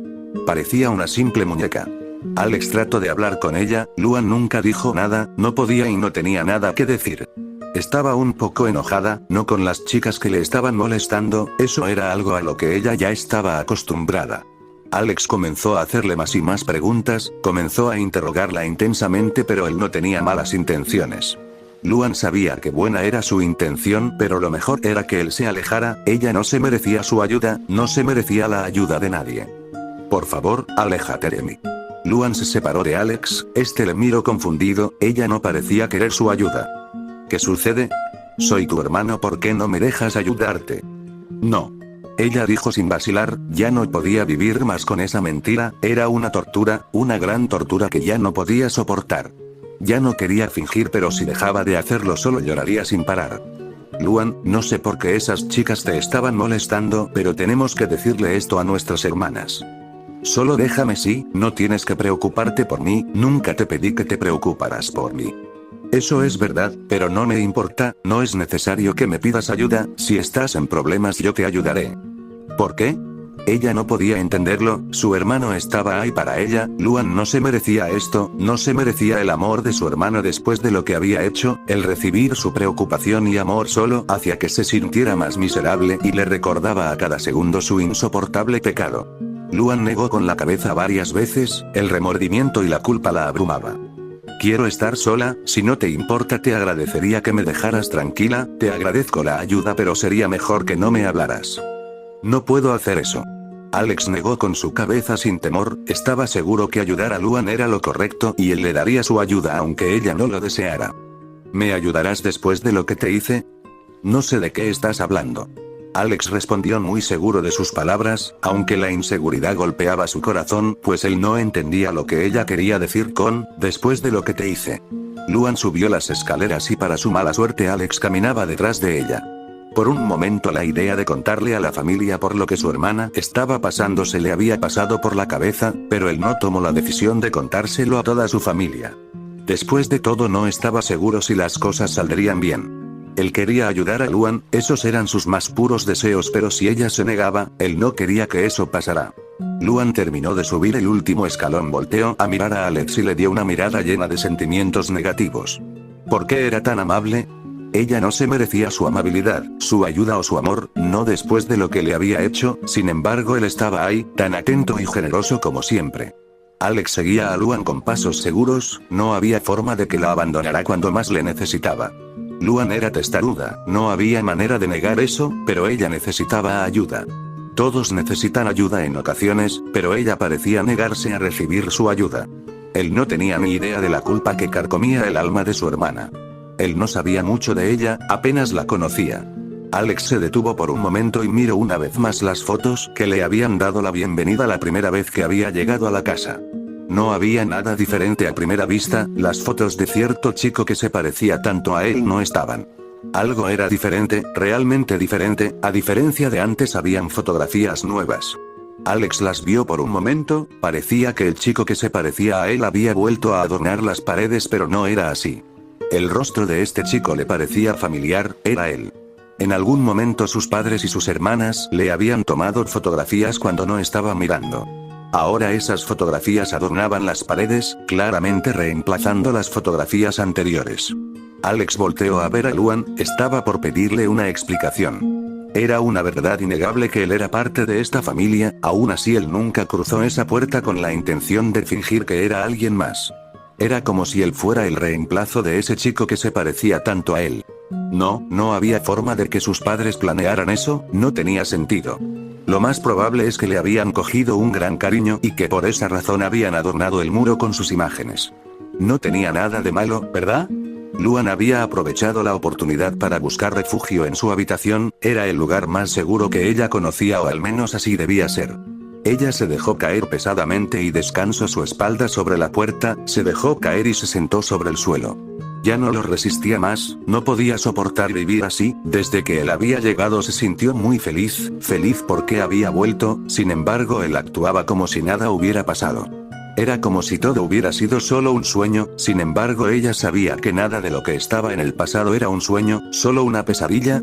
Parecía una simple muñeca. Alex trató de hablar con ella, Luan nunca dijo nada, no podía y no tenía nada que decir. Estaba un poco enojada, no con las chicas que le estaban molestando, eso era algo a lo que ella ya estaba acostumbrada. Alex comenzó a hacerle más y más preguntas, comenzó a interrogarla intensamente, pero él no tenía malas intenciones. Luan sabía que buena era su intención, pero lo mejor era que él se alejara, ella no se merecía su ayuda, no se merecía la ayuda de nadie. Por favor, aléjate de mí. Luan se separó de Alex, este le miró confundido, ella no parecía querer su ayuda. ¿Qué sucede? Soy tu hermano, ¿por qué no me dejas ayudarte? No. Ella dijo sin vacilar, ya no podía vivir más con esa mentira, era una tortura, una gran tortura que ya no podía soportar. Ya no quería fingir, pero si dejaba de hacerlo solo lloraría sin parar. Luan, no sé por qué esas chicas te estaban molestando, pero tenemos que decirle esto a nuestras hermanas. Solo déjame, sí, no tienes que preocuparte por mí, nunca te pedí que te preocuparas por mí. Eso es verdad, pero no me importa, no es necesario que me pidas ayuda, si estás en problemas yo te ayudaré. ¿Por qué? Ella no podía entenderlo, su hermano estaba ahí para ella, Luan no se merecía esto, no se merecía el amor de su hermano después de lo que había hecho, el recibir su preocupación y amor solo hacía que se sintiera más miserable y le recordaba a cada segundo su insoportable pecado. Luan negó con la cabeza varias veces, el remordimiento y la culpa la abrumaba. Quiero estar sola, si no te importa te agradecería que me dejaras tranquila, te agradezco la ayuda pero sería mejor que no me hablaras. No puedo hacer eso. Alex negó con su cabeza sin temor, estaba seguro que ayudar a Luan era lo correcto y él le daría su ayuda aunque ella no lo deseara. ¿Me ayudarás después de lo que te hice? No sé de qué estás hablando. Alex respondió muy seguro de sus palabras, aunque la inseguridad golpeaba su corazón, pues él no entendía lo que ella quería decir con, después de lo que te hice. Luan subió las escaleras y para su mala suerte Alex caminaba detrás de ella. Por un momento la idea de contarle a la familia por lo que su hermana estaba pasando se le había pasado por la cabeza, pero él no tomó la decisión de contárselo a toda su familia. Después de todo no estaba seguro si las cosas saldrían bien. Él quería ayudar a Luan, esos eran sus más puros deseos, pero si ella se negaba, él no quería que eso pasara. Luan terminó de subir el último escalón, volteó a mirar a Alex y le dio una mirada llena de sentimientos negativos. ¿Por qué era tan amable? Ella no se merecía su amabilidad, su ayuda o su amor, no después de lo que le había hecho, sin embargo él estaba ahí, tan atento y generoso como siempre. Alex seguía a Luan con pasos seguros, no había forma de que la abandonara cuando más le necesitaba. Luan era testaruda, no había manera de negar eso, pero ella necesitaba ayuda. Todos necesitan ayuda en ocasiones, pero ella parecía negarse a recibir su ayuda. Él no tenía ni idea de la culpa que carcomía el alma de su hermana. Él no sabía mucho de ella, apenas la conocía. Alex se detuvo por un momento y miró una vez más las fotos que le habían dado la bienvenida la primera vez que había llegado a la casa. No había nada diferente a primera vista, las fotos de cierto chico que se parecía tanto a él no estaban. Algo era diferente, realmente diferente, a diferencia de antes habían fotografías nuevas. Alex las vio por un momento, parecía que el chico que se parecía a él había vuelto a adornar las paredes, pero no era así. El rostro de este chico le parecía familiar, era él. En algún momento sus padres y sus hermanas le habían tomado fotografías cuando no estaba mirando. Ahora esas fotografías adornaban las paredes, claramente reemplazando las fotografías anteriores. Alex volteó a ver a Luan, estaba por pedirle una explicación. Era una verdad innegable que él era parte de esta familia, aún así él nunca cruzó esa puerta con la intención de fingir que era alguien más. Era como si él fuera el reemplazo de ese chico que se parecía tanto a él. No había forma de que sus padres planearan eso, no tenía sentido. Lo más probable es que le habían cogido un gran cariño y que por esa razón habían adornado el muro con sus imágenes. No tenía nada de malo, ¿verdad? Luan había aprovechado la oportunidad para buscar refugio en su habitación, era el lugar más seguro que ella conocía, o al menos así debía ser. Ella se dejó caer pesadamente y descansó su espalda sobre la puerta, se dejó caer y se sentó sobre el suelo. Ya no lo resistía más, no podía soportar vivir así, desde que él había llegado se sintió muy feliz porque había vuelto, sin embargo él actuaba como si nada hubiera pasado. Era como si todo hubiera sido solo un sueño, sin embargo ella sabía que nada de lo que estaba en el pasado era un sueño, solo una pesadilla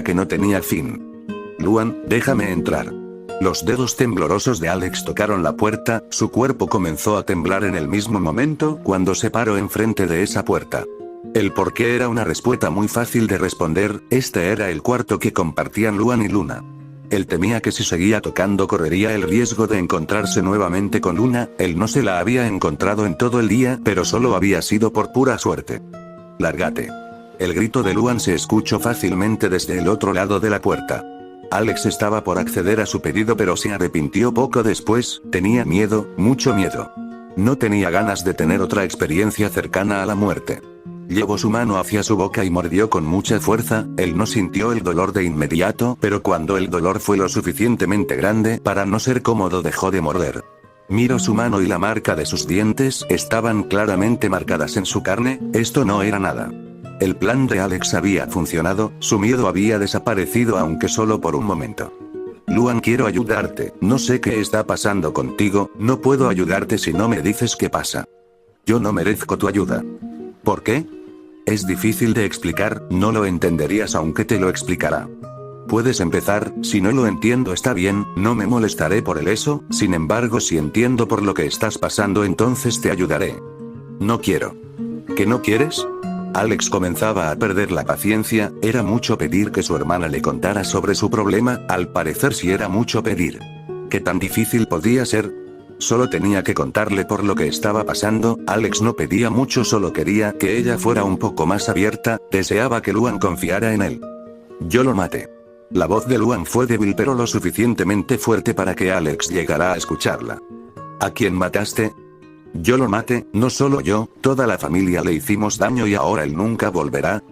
que no tenía fin. Luan, déjame entrar. Los dedos temblorosos de Alex tocaron la puerta, su cuerpo comenzó a temblar en el mismo momento cuando se paró enfrente de esa puerta. El por qué era una respuesta muy fácil de responder, este era el cuarto que compartían Luan y Luna. Él temía que si seguía tocando correría el riesgo de encontrarse nuevamente con Luna, él no se la había encontrado en todo el día, pero solo había sido por pura suerte. Lárgate. El grito de Luan se escuchó fácilmente desde el otro lado de la puerta. Alex estaba por acceder a su pedido pero se arrepintió poco después, tenía miedo, mucho miedo. No tenía ganas de tener otra experiencia cercana a la muerte. Llevó su mano hacia su boca y mordió con mucha fuerza, él no sintió el dolor de inmediato, pero cuando el dolor fue lo suficientemente grande para no ser cómodo dejó de morder. Miró su mano y la marca de sus dientes estaban claramente marcadas en su carne, esto no era nada. El plan de Alex había funcionado, su miedo había desaparecido aunque solo por un momento. Luan, quiero ayudarte, no sé qué está pasando contigo, no puedo ayudarte si no me dices qué pasa. Yo no merezco tu ayuda. ¿Por qué? Es difícil de explicar, no lo entenderías aunque te lo explicara. Puedes empezar, si no lo entiendo está bien, no me molestaré por el eso, sin embargo si entiendo por lo que estás pasando entonces te ayudaré. No quiero. ¿Qué no quieres? Alex comenzaba a perder la paciencia, era mucho pedir que su hermana le contara sobre su problema, al parecer sí era mucho pedir. ¿Qué tan difícil podía ser? Solo tenía que contarle por lo que estaba pasando, Alex no pedía mucho, solo quería que ella fuera un poco más abierta, deseaba que Luan confiara en él. Yo lo maté. La voz de Luan fue débil pero lo suficientemente fuerte para que Alex llegara a escucharla. ¿A quién mataste? Yo lo maté, no solo yo, toda la familia le hicimos daño y ahora él nunca volverá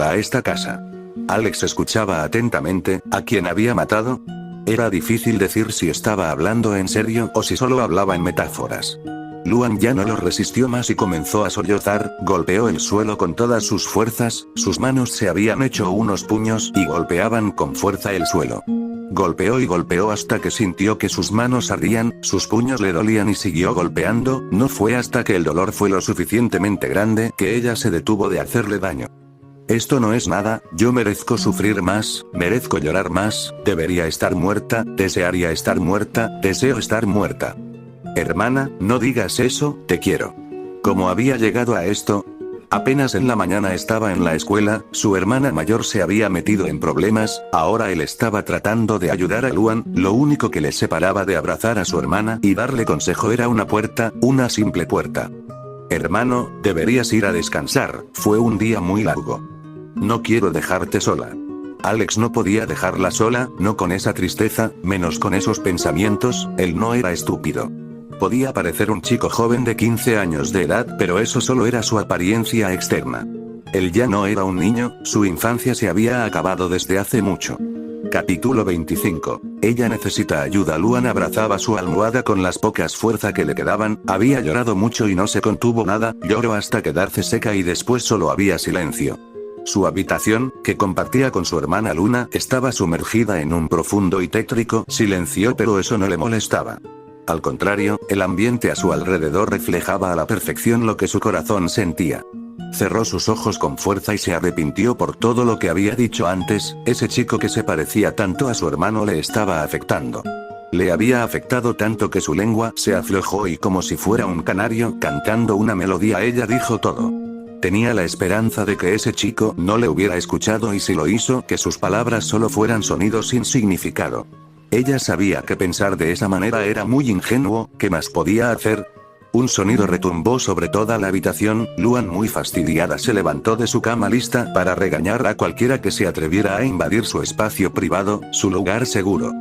a esta casa. Alex escuchaba atentamente. ¿A quién había matado? Era difícil decir si estaba hablando en serio o si solo hablaba en metáforas. Luan ya no lo resistió más y comenzó a sollozar, golpeó el suelo con todas sus fuerzas, sus manos se habían hecho unos puños y golpeaban con fuerza el suelo. Golpeó y golpeó hasta que sintió que sus manos ardían, sus puños le dolían y siguió golpeando. No fue hasta que el dolor fue lo suficientemente grande que ella se detuvo de hacerle daño. Esto no es nada, yo merezco sufrir más, merezco llorar más, debería estar muerta, desearía estar muerta, deseo estar muerta. Hermana, no digas eso, te quiero. ¿Cómo había llegado a esto? Apenas en la mañana estaba en la escuela, su hermana mayor se había metido en problemas, ahora él estaba tratando de ayudar a Luan, lo único que le separaba de abrazar a su hermana y darle consejo era una puerta, una simple puerta. Hermano, deberías ir a descansar, fue un día muy largo. No quiero dejarte sola. Alex no podía dejarla sola, no con esa tristeza, menos con esos pensamientos, él no era estúpido. Podía parecer un chico joven de 15 años de edad, pero eso solo era su apariencia externa. Él ya no era un niño, su infancia se había acabado desde hace mucho. Capítulo 25. Ella necesita ayuda. Luan abrazaba su almohada con las pocas fuerzas que le quedaban, había llorado mucho y no se contuvo nada, lloró hasta quedarse seca y después solo había silencio. Su habitación, que compartía con su hermana Luna, estaba sumergida en un profundo y tétrico silencio, pero eso no le molestaba. Al contrario, el ambiente a su alrededor reflejaba a la perfección lo que su corazón sentía. Cerró sus ojos con fuerza y se arrepintió por todo lo que había dicho antes, ese chico que se parecía tanto a su hermano le estaba afectando. Le había afectado tanto que su lengua se aflojó y como si fuera un canario cantando una melodía ella dijo todo. Tenía la esperanza de que ese chico no le hubiera escuchado y si lo hizo, que sus palabras solo fueran sonidos sin significado. Ella sabía que pensar de esa manera era muy ingenuo, ¿qué más podía hacer? Un sonido retumbó sobre toda la habitación, Luan muy fastidiada se levantó de su cama lista para regañar a cualquiera que se atreviera a invadir su espacio privado, su lugar seguro.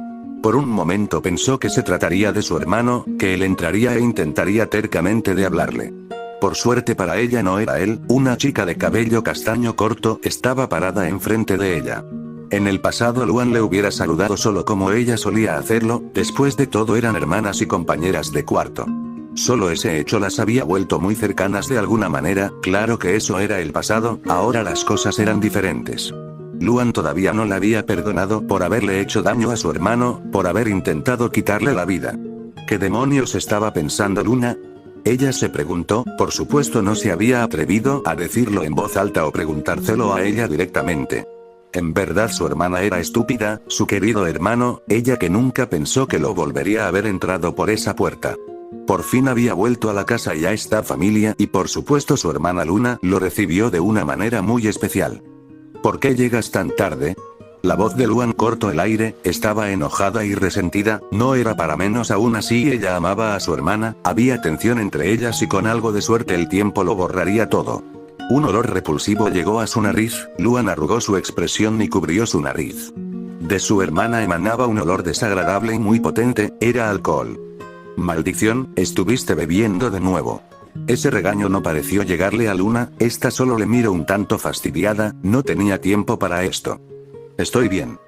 Por un momento pensó que se trataría de su hermano, que él entraría e intentaría tercamente de hablarle. Por suerte para ella no era él, una chica de cabello castaño corto estaba parada enfrente de ella. En el pasado Luan le hubiera saludado solo como ella solía hacerlo, después de todo eran hermanas y compañeras de cuarto. Solo ese hecho las había vuelto muy cercanas de alguna manera, claro que eso era el pasado, ahora las cosas eran diferentes. Luan todavía no la había perdonado por haberle hecho daño a su hermano, por haber intentado quitarle la vida. ¿Qué demonios estaba pensando Luna? Ella se preguntó, por supuesto no se había atrevido a decirlo en voz alta o preguntárselo a ella directamente. En verdad su hermana era estúpida, su querido hermano, ella que nunca pensó que lo volvería a haber entrado por esa puerta. Por fin había vuelto a la casa y a esta familia y por supuesto su hermana Luna lo recibió de una manera muy especial. ¿Por qué llegas tan tarde? La voz de Luan cortó el aire, estaba enojada y resentida, no era para menos aún así ella amaba a su hermana, había tensión entre ellas y con algo de suerte el tiempo lo borraría todo. Un olor repulsivo llegó a su nariz, Luan arrugó su expresión y cubrió su nariz. De su hermana emanaba un olor desagradable y muy potente, era alcohol. Maldición, estuviste bebiendo de nuevo. Ese regaño no pareció llegarle a Luna, esta solo le miró un tanto fastidiada, no tenía tiempo para esto. Estoy bien.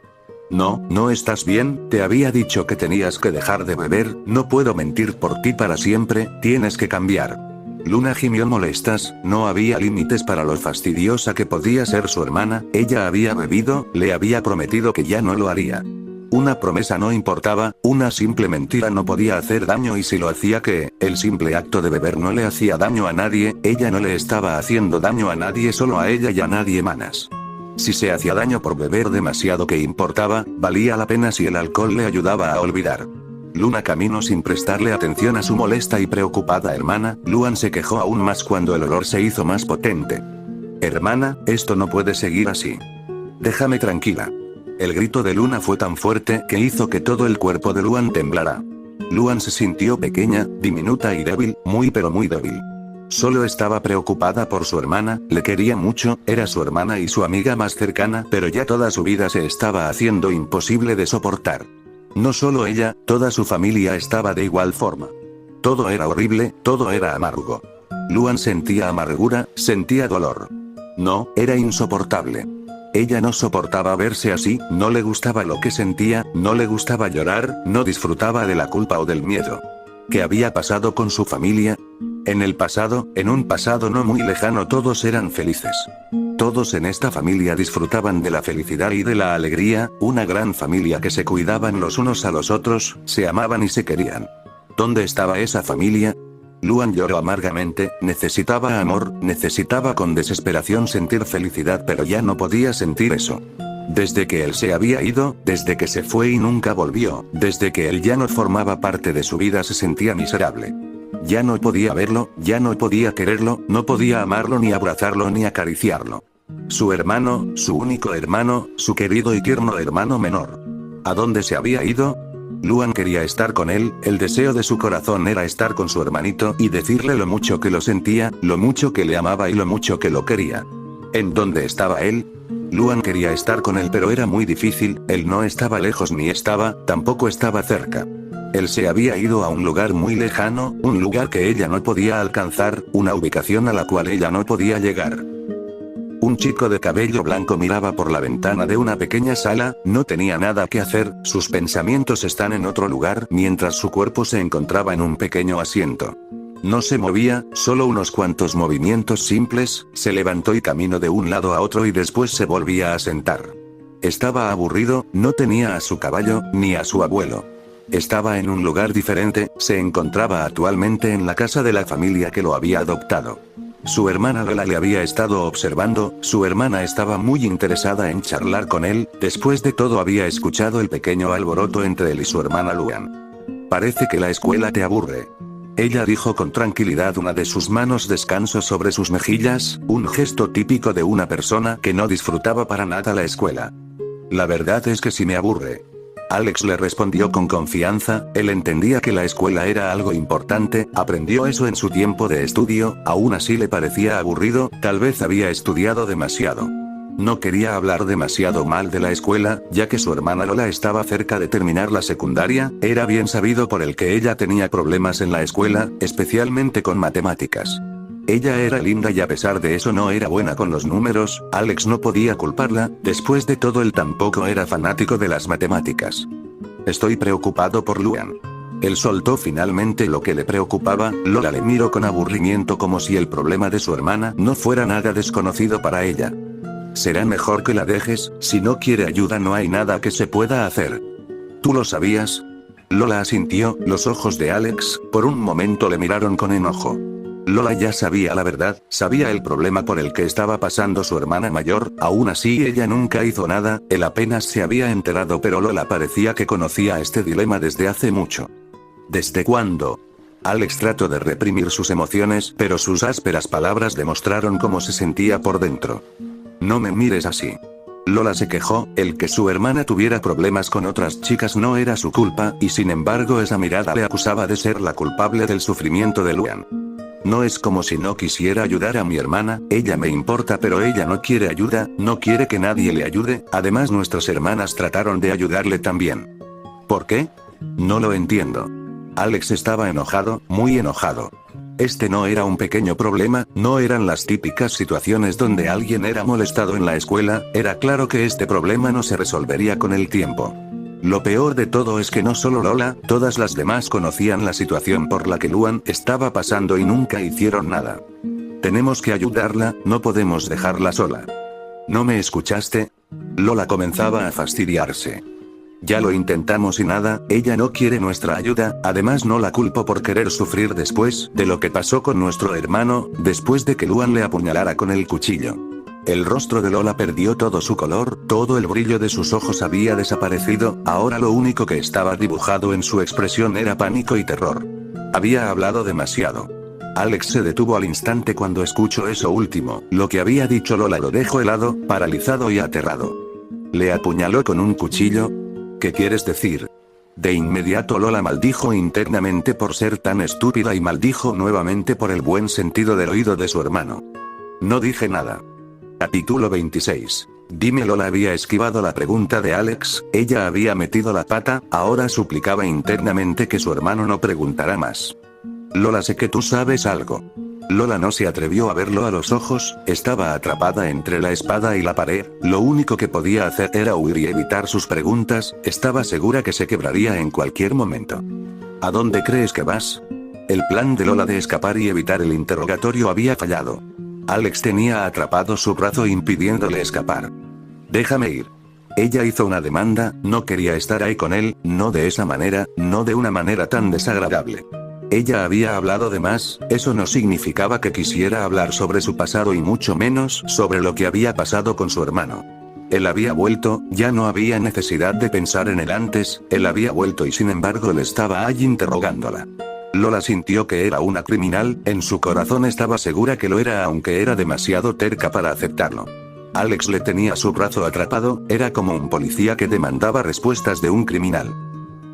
No, no estás bien, te había dicho que tenías que dejar de beber, no puedo mentir por ti para siempre, tienes que cambiar. Luna gimió molestas, no había límites para lo fastidiosa que podía ser su hermana, ella había bebido, le había prometido que ya no lo haría. Una promesa no importaba, una simple mentira no podía hacer daño y si lo hacía ¿qué? El simple acto de beber no le hacía daño a nadie, ella no le estaba haciendo daño a nadie solo a ella y a nadie más. Si se hacía daño por beber demasiado ¿qué importaba? Valía la pena si el alcohol le ayudaba a olvidar. Luna caminó sin prestarle atención a su molesta y preocupada hermana, Luan se quejó aún más cuando el olor se hizo más potente. Hermana, esto no puede seguir así. Déjame tranquila. El grito de Luna fue tan fuerte que hizo que todo el cuerpo de Luan temblara. Luan se sintió pequeña, diminuta y débil, muy pero muy débil. Solo estaba preocupada por su hermana, le quería mucho, era su hermana y su amiga más cercana, pero ya toda su vida se estaba haciendo imposible de soportar. No solo ella, toda su familia estaba de igual forma. Todo era horrible, todo era amargo. Luan sentía amargura, sentía dolor. No, era insoportable. Ella no soportaba verse así, no le gustaba lo que sentía, no le gustaba llorar, no disfrutaba de la culpa o del miedo. ¿Qué había pasado con su familia? En el pasado, en un pasado no muy lejano, todos eran felices. Todos en esta familia disfrutaban de la felicidad y de la alegría, una gran familia que se cuidaban los unos a los otros, se amaban y se querían. ¿Dónde estaba esa familia? Luan lloró amargamente, necesitaba amor, necesitaba con desesperación sentir felicidad, pero ya no podía sentir eso. Desde que él se había ido, desde que se fue y nunca volvió, desde que él ya no formaba parte de su vida, se sentía miserable. Ya no podía verlo, ya no podía quererlo, no podía amarlo ni abrazarlo ni acariciarlo. Su hermano, su único hermano, su querido y tierno hermano menor. ¿A dónde se había ido? Luan quería estar con él, el deseo de su corazón era estar con su hermanito y decirle lo mucho que lo sentía, lo mucho que le amaba y lo mucho que lo quería. ¿En dónde estaba él? Luan quería estar con él, pero era muy difícil, él no estaba lejos ni tampoco estaba cerca. Él se había ido a un lugar muy lejano, un lugar que ella no podía alcanzar, una ubicación a la cual ella no podía llegar. Un chico de cabello blanco miraba por la ventana de una pequeña sala, no tenía nada que hacer, sus pensamientos están en otro lugar, mientras su cuerpo se encontraba en un pequeño asiento. No se movía, solo unos cuantos movimientos simples, se levantó y caminó de un lado a otro y después se volvía a sentar. Estaba aburrido, no tenía a su caballo, ni a su abuelo. Estaba en un lugar diferente, se encontraba actualmente en la casa de la familia que lo había adoptado. Su hermana Lola le había estado observando, su hermana estaba muy interesada en charlar con él, después de todo había escuchado el pequeño alboroto entre él y su hermana Luan. Parece que la escuela te aburre. Ella dijo con tranquilidad, una de sus manos descansó sobre sus mejillas, un gesto típico de una persona que no disfrutaba para nada la escuela. La verdad es que sí me aburre. Alex le respondió con confianza, él entendía que la escuela era algo importante, aprendió eso en su tiempo de estudio, aún así le parecía aburrido, tal vez había estudiado demasiado. No quería hablar demasiado mal de la escuela, ya que su hermana Lola estaba cerca de terminar la secundaria, era bien sabido por el que ella tenía problemas en la escuela, especialmente con matemáticas. Ella era linda y a pesar de eso no era buena con los números, Alex no podía culparla, después de todo él tampoco era fanático de las matemáticas. Estoy preocupado por Luan. Él soltó finalmente lo que le preocupaba, Lola le miró con aburrimiento como si el problema de su hermana no fuera nada desconocido para ella. Será mejor que la dejes, si no quiere ayuda no hay nada que se pueda hacer. ¿Tú lo sabías? Lola asintió, los ojos de Alex, por un momento le miraron con enojo. Lola ya sabía la verdad, sabía el problema por el que estaba pasando su hermana mayor, aún así ella nunca hizo nada, él apenas se había enterado, pero Lola parecía que conocía este dilema desde hace mucho. ¿Desde cuándo? Alex trató de reprimir sus emociones, pero sus ásperas palabras demostraron cómo se sentía por dentro. No me mires así. Lola se quejó, el que su hermana tuviera problemas con otras chicas no era su culpa, y sin embargo esa mirada le acusaba de ser la culpable del sufrimiento de Luan. No es como si no quisiera ayudar a mi hermana, ella me importa, pero ella no quiere ayuda, no quiere que nadie le ayude, además nuestras hermanas trataron de ayudarle también. ¿Por qué? No lo entiendo. Alex estaba enojado, muy enojado. Este no era un pequeño problema, no eran las típicas situaciones donde alguien era molestado en la escuela, era claro que este problema no se resolvería con el tiempo. Lo peor de todo es que no solo Lola, todas las demás conocían la situación por la que Luan estaba pasando y nunca hicieron nada. Tenemos que ayudarla, no podemos dejarla sola. ¿No me escuchaste? Lola comenzaba a fastidiarse. Ya lo intentamos y nada, ella no quiere nuestra ayuda, además no la culpo por querer sufrir después de lo que pasó con nuestro hermano, después de que Luan le apuñalara con el cuchillo. El rostro de Lola perdió todo su color, todo el brillo de sus ojos había desaparecido, ahora lo único que estaba dibujado en su expresión era pánico y terror. Había hablado demasiado. Alex se detuvo al instante cuando escuchó eso último, lo que había dicho Lola lo dejó helado, paralizado y aterrado. ¿Le apuñaló con un cuchillo? ¿Qué quieres decir? De inmediato Lola maldijo internamente por ser tan estúpida y maldijo nuevamente por el buen sentido del oído de su hermano. No dije nada. Capítulo 26. Dime. Lola había esquivado la pregunta de Alex, ella había metido la pata, ahora suplicaba internamente que su hermano no preguntara más. Lola, sé que tú sabes algo. Lola no se atrevió a verlo a los ojos, estaba atrapada entre la espada y la pared, lo único que podía hacer era huir y evitar sus preguntas, estaba segura que se quebraría en cualquier momento. ¿A dónde crees que vas? El plan de Lola de escapar y evitar el interrogatorio había fallado. Alex tenía atrapado su brazo impidiéndole escapar. Déjame ir. Ella hizo una demanda, no quería estar ahí con él, no de esa manera, no de una manera tan desagradable. Ella había hablado de más, eso no significaba que quisiera hablar sobre su pasado y mucho menos sobre lo que había pasado con su hermano. Él había vuelto, ya no había necesidad de pensar en el antes, él había vuelto y sin embargo él estaba allí interrogándola. Lola sintió que era una criminal, en su corazón estaba segura que lo era aunque era demasiado terca para aceptarlo. Alex le tenía su brazo atrapado, era como un policía que demandaba respuestas de un criminal.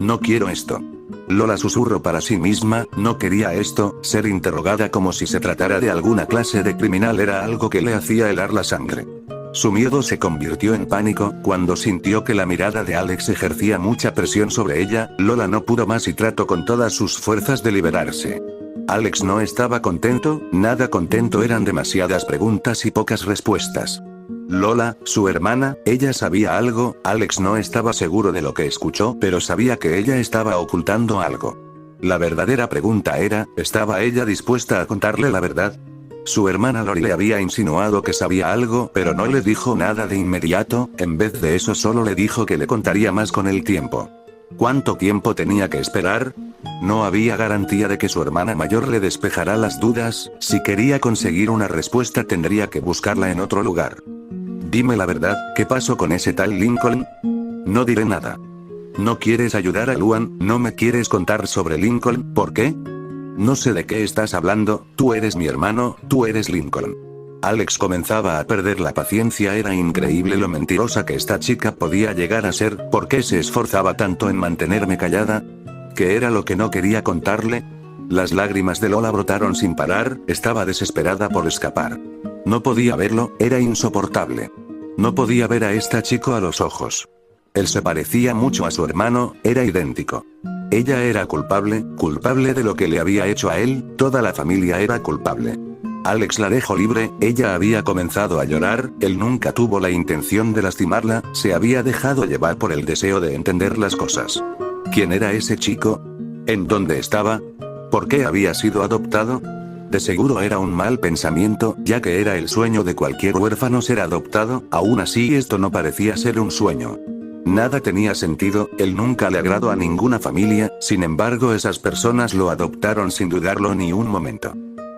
No quiero esto. Lola susurró para sí misma, no quería esto, ser interrogada como si se tratara de alguna clase de criminal era algo que le hacía helar la sangre. Su miedo se convirtió en pánico, cuando sintió que la mirada de Alex ejercía mucha presión sobre ella, Lola no pudo más y trató con todas sus fuerzas de liberarse. Alex no estaba contento, nada contento, eran demasiadas preguntas y pocas respuestas. Lola, su hermana, ella sabía algo, Alex no estaba seguro de lo que escuchó, pero sabía que ella estaba ocultando algo. La verdadera pregunta era, ¿estaba ella dispuesta a contarle la verdad? Su hermana Lori le había insinuado que sabía algo, pero no le dijo nada de inmediato, en vez de eso solo le dijo que le contaría más con el tiempo. ¿Cuánto tiempo tenía que esperar? No había garantía de que su hermana mayor le despejara las dudas, si quería conseguir una respuesta tendría que buscarla en otro lugar. Dime la verdad, ¿qué pasó con ese tal Lincoln? No diré nada. ¿No quieres ayudar a Luan? ¿No me quieres contar sobre Lincoln? ¿Por qué? No sé de qué estás hablando, tú eres mi hermano, tú eres Lincoln. Alex comenzaba a perder la paciencia, era increíble lo mentirosa que esta chica podía llegar a ser, ¿por qué se esforzaba tanto en mantenerme callada? ¿Qué era lo que no quería contarle? Las lágrimas de Lola brotaron sin parar, estaba desesperada por escapar. No podía verlo, era insoportable. No podía ver a esta chico a los ojos. Él se parecía mucho a su hermano, era idéntico. Ella era culpable, culpable de lo que le había hecho a él, toda la familia era culpable. Alex la dejó libre, ella había comenzado a llorar, él nunca tuvo la intención de lastimarla, se había dejado llevar por el deseo de entender las cosas. ¿Quién era ese chico? ¿En dónde estaba? ¿Por qué había sido adoptado? De seguro era un mal pensamiento, ya que era el sueño de cualquier huérfano ser adoptado, aún así esto no parecía ser un sueño. Nada tenía sentido, él nunca le agradó a ninguna familia, sin embargo esas personas lo adoptaron sin dudarlo ni un momento.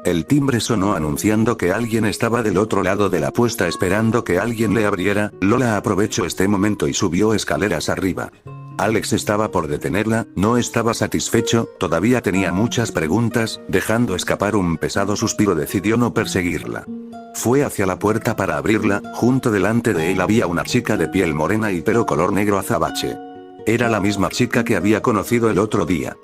El timbre sonó anunciando que alguien estaba del otro lado de la puerta esperando que alguien le abriera, Lola aprovechó este momento y subió escaleras arriba. Alex estaba por detenerla, no estaba satisfecho, todavía tenía muchas preguntas, dejando escapar un pesado suspiro decidió no perseguirla. Fue hacia la puerta para abrirla, junto delante de él había una chica de piel morena y pelo color negro azabache. Era la misma chica que había conocido el otro día.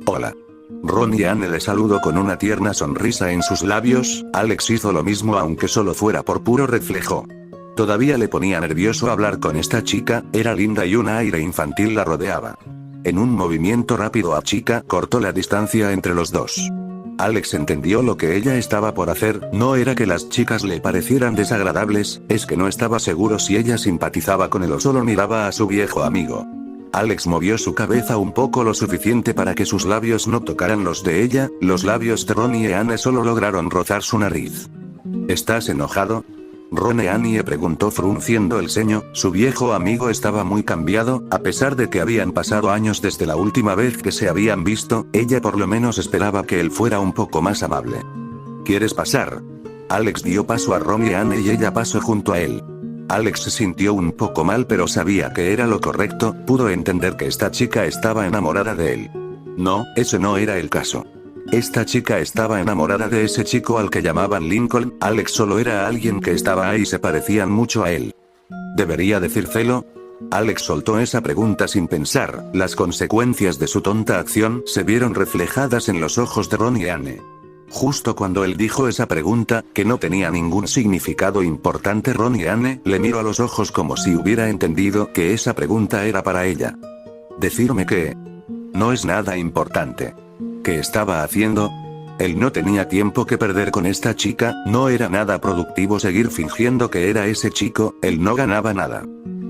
Hola. Ron y Anne le saludó con una tierna sonrisa en sus labios, Alex hizo lo mismo aunque solo fuera por puro reflejo. Todavía le ponía nervioso hablar con esta chica, era linda y un aire infantil la rodeaba. En un movimiento rápido a chica cortó la distancia entre los dos. Alex entendió lo que ella estaba por hacer, no era que las chicas le parecieran desagradables, es que no estaba seguro si ella simpatizaba con él o solo miraba a su viejo amigo. Alex movió su cabeza un poco lo suficiente para que sus labios no tocaran los de ella, los labios de Ron y Anne solo lograron rozar su nariz. ¿Estás enojado? Ron y Annie preguntó frunciendo el ceño, su viejo amigo estaba muy cambiado, a pesar de que habían pasado años desde la última vez que se habían visto, ella por lo menos esperaba que él fuera un poco más amable. ¿Quieres pasar? Alex dio paso a Ron y Anne y ella pasó junto a él. Alex se sintió un poco mal pero sabía que era lo correcto, pudo entender que esta chica estaba enamorada de él. No, ese no era el caso. Esta chica estaba enamorada de ese chico al que llamaban Lincoln, Alex solo era alguien que estaba ahí y se parecían mucho a él. ¿Debería decírselo? Alex soltó esa pregunta sin pensar, las consecuencias de su tonta acción se vieron reflejadas en los ojos de Ron y Anne. Justo cuando él dijo esa pregunta, que no tenía ningún significado importante, Ron y Anne le miró a los ojos como si hubiera entendido que esa pregunta era para ella. ¿Decirme qué? No es nada importante. ¿Qué estaba haciendo? Él no tenía tiempo que perder con esta chica, no era nada productivo seguir fingiendo que era ese chico, él no ganaba nada.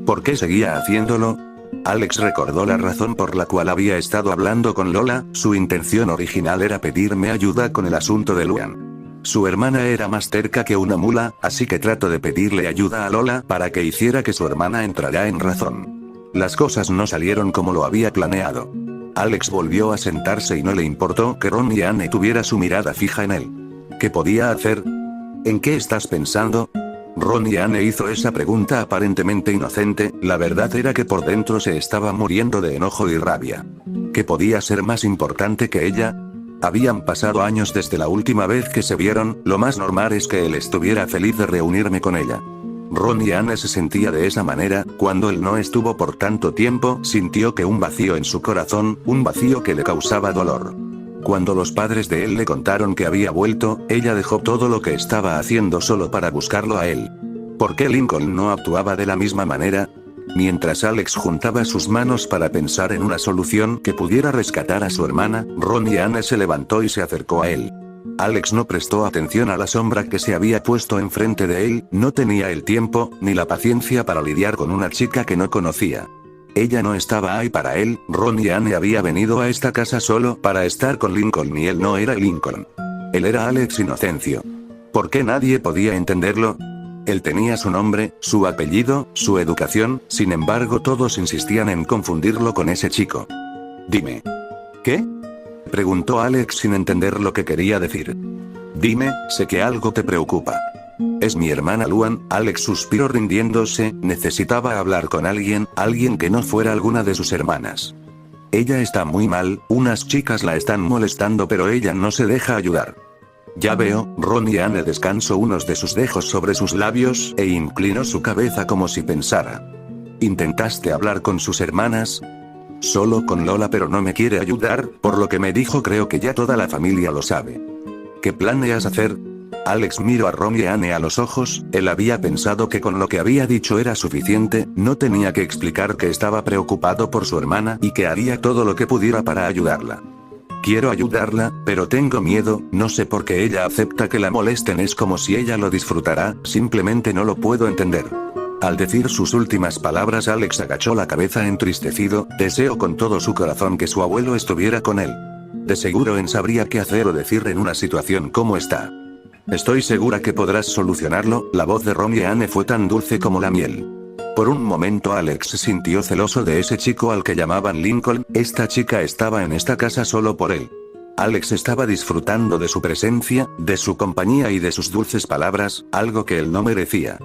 ¿Por qué seguía haciéndolo? Alex recordó la razón por la cual había estado hablando con Lola, su intención original era pedirme ayuda con el asunto de Luan. Su hermana era más terca que una mula, así que trato de pedirle ayuda a Lola para que hiciera que su hermana entrara en razón. Las cosas no salieron como lo había planeado. Alex volvió a sentarse y no le importó que Ron y Anne tuviera su mirada fija en él. ¿Qué podía hacer? ¿En qué estás pensando? Ron y Anne hizo esa pregunta aparentemente inocente, la verdad era que por dentro se estaba muriendo de enojo y rabia. ¿Qué podía ser más importante que ella? Habían pasado años desde la última vez que se vieron, lo más normal es que él estuviera feliz de reunirme con ella. Ron y Anne se sentía de esa manera, cuando él no estuvo por tanto tiempo, sintió que un vacío en su corazón, un vacío que le causaba dolor. Cuando los padres de él le contaron que había vuelto, ella dejó todo lo que estaba haciendo solo para buscarlo a él. ¿Por qué Lincoln no actuaba de la misma manera? Mientras Alex juntaba sus manos para pensar en una solución que pudiera rescatar a su hermana, Ron y Anne se levantó y se acercó a él. Alex no prestó atención a la sombra que se había puesto enfrente de él, no tenía el tiempo, ni la paciencia para lidiar con una chica que no conocía. Ella no estaba ahí para él, Ron y Anne había venido a esta casa solo para estar con Lincoln y él no era Lincoln. Él era Alex Inocencio. ¿Por qué nadie podía entenderlo? Él tenía su nombre, su apellido, su educación, sin embargo todos insistían en confundirlo con ese chico. Dime. ¿Qué? Preguntó Alex sin entender lo que quería decir. Dime, sé que algo te preocupa. Es mi hermana Luan, Alex suspiró rindiéndose, necesitaba hablar con alguien, alguien que no fuera alguna de sus hermanas. Ella está muy mal, unas chicas la están molestando pero ella no se deja ayudar. Ya veo, Ron y Anne descansó unos de sus dedos sobre sus labios, e inclinó su cabeza como si pensara. ¿Intentaste hablar con sus hermanas? Solo con Lola pero no me quiere ayudar, por lo que me dijo creo que ya toda la familia lo sabe. ¿Qué planeas hacer? Alex miró a Ron y Anne a los ojos, él había pensado que con lo que había dicho era suficiente, no tenía que explicar que estaba preocupado por su hermana y que haría todo lo que pudiera para ayudarla. Quiero ayudarla, pero tengo miedo, no sé por qué ella acepta que la molesten, es como si ella lo disfrutara, simplemente no lo puedo entender. Al decir sus últimas palabras Alex agachó la cabeza entristecido, deseo con todo su corazón que su abuelo estuviera con él. De seguro él sabría qué hacer o decir en una situación como esta. Estoy segura que podrás solucionarlo, la voz de Ron y Anne fue tan dulce como la miel. Por un momento Alex se sintió celoso de ese chico al que llamaban Lincoln, esta chica estaba en esta casa solo por él. Alex estaba disfrutando de su presencia, de su compañía y de sus dulces palabras, algo que él no merecía.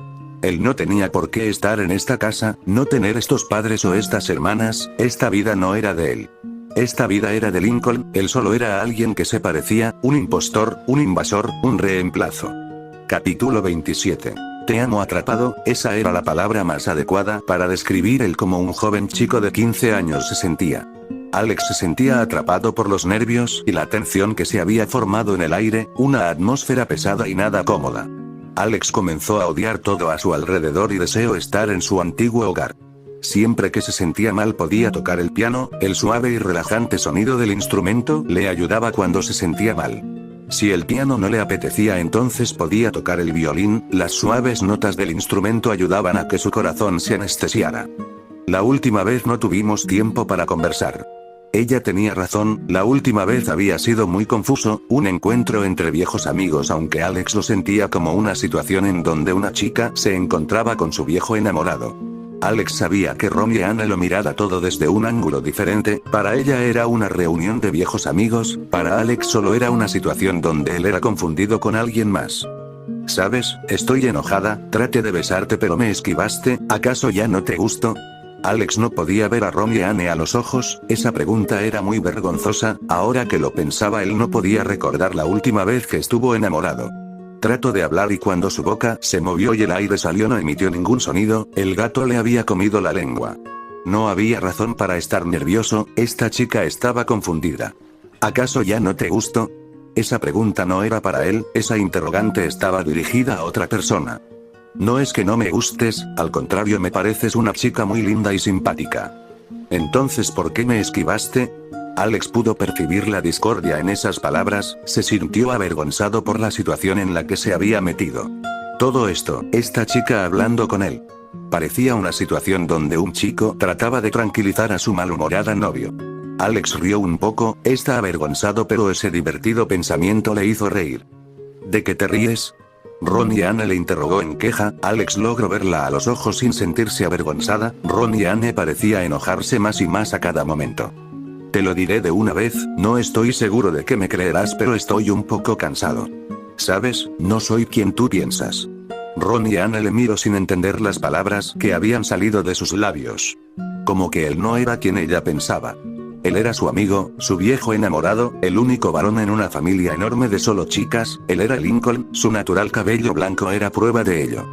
Él no tenía por qué estar en esta casa, no tener estos padres o estas hermanas, esta vida no era de él. Esta vida era de Lincoln, él solo era alguien que se parecía, un impostor, un invasor, un reemplazo. Capítulo 27. Te amo atrapado, esa era la palabra más adecuada para describir él como un joven chico de 15 años se sentía. Alex se sentía atrapado por los nervios y la tensión que se había formado en el aire, una atmósfera pesada y nada cómoda. Alex comenzó a odiar todo a su alrededor y deseó estar en su antiguo hogar. Siempre que se sentía mal podía tocar el piano, el suave y relajante sonido del instrumento le ayudaba cuando se sentía mal. Si el piano no le apetecía entonces podía tocar el violín, las suaves notas del instrumento ayudaban a que su corazón se anestesiara. La última vez no tuvimos tiempo para conversar. Ella tenía razón, la última vez había sido muy confuso, un encuentro entre viejos amigos aunque Alex lo sentía como una situación en donde una chica se encontraba con su viejo enamorado. Alex sabía que Ron y Anne lo miraba todo desde un ángulo diferente, para ella era una reunión de viejos amigos, para Alex solo era una situación donde él era confundido con alguien más. ¿Sabes? Estoy enojada, traté de besarte pero me esquivaste, ¿acaso ya no te gusto? Alex no podía ver a Ron y Anne a los ojos, esa pregunta era muy vergonzosa, ahora que lo pensaba él no podía recordar la última vez que estuvo enamorado. Trató de hablar y cuando su boca se movió y el aire salió no emitió ningún sonido, el gato le había comido la lengua. No había razón para estar nervioso, esta chica estaba confundida. ¿Acaso ya no te gusto? Esa pregunta no era para él, esa interrogante estaba dirigida a otra persona. No es que no me gustes, al contrario me pareces una chica muy linda y simpática. Entonces ¿por qué me esquivaste? Alex pudo percibir la discordia en esas palabras, se sintió avergonzado por la situación en la que se había metido. Todo esto, esta chica hablando con él. Parecía una situación donde un chico trataba de tranquilizar a su malhumorada novio. Alex rió un poco, está avergonzado, pero ese divertido pensamiento le hizo reír. ¿De qué te ríes? Ron y Anne le interrogó en queja. Alex logró verla a los ojos sin sentirse avergonzada. Ron y Anne parecía enojarse más y más a cada momento. Te lo diré de una vez, no estoy seguro de que me creerás, pero estoy un poco cansado. ¿Sabes? No soy quien tú piensas. Ron y Anne le miró sin entender las palabras que habían salido de sus labios. Como que él no era quien ella pensaba. Él era su amigo, su viejo enamorado, el único varón en una familia enorme de solo chicas. Él era Lincoln, su natural cabello blanco era prueba de ello.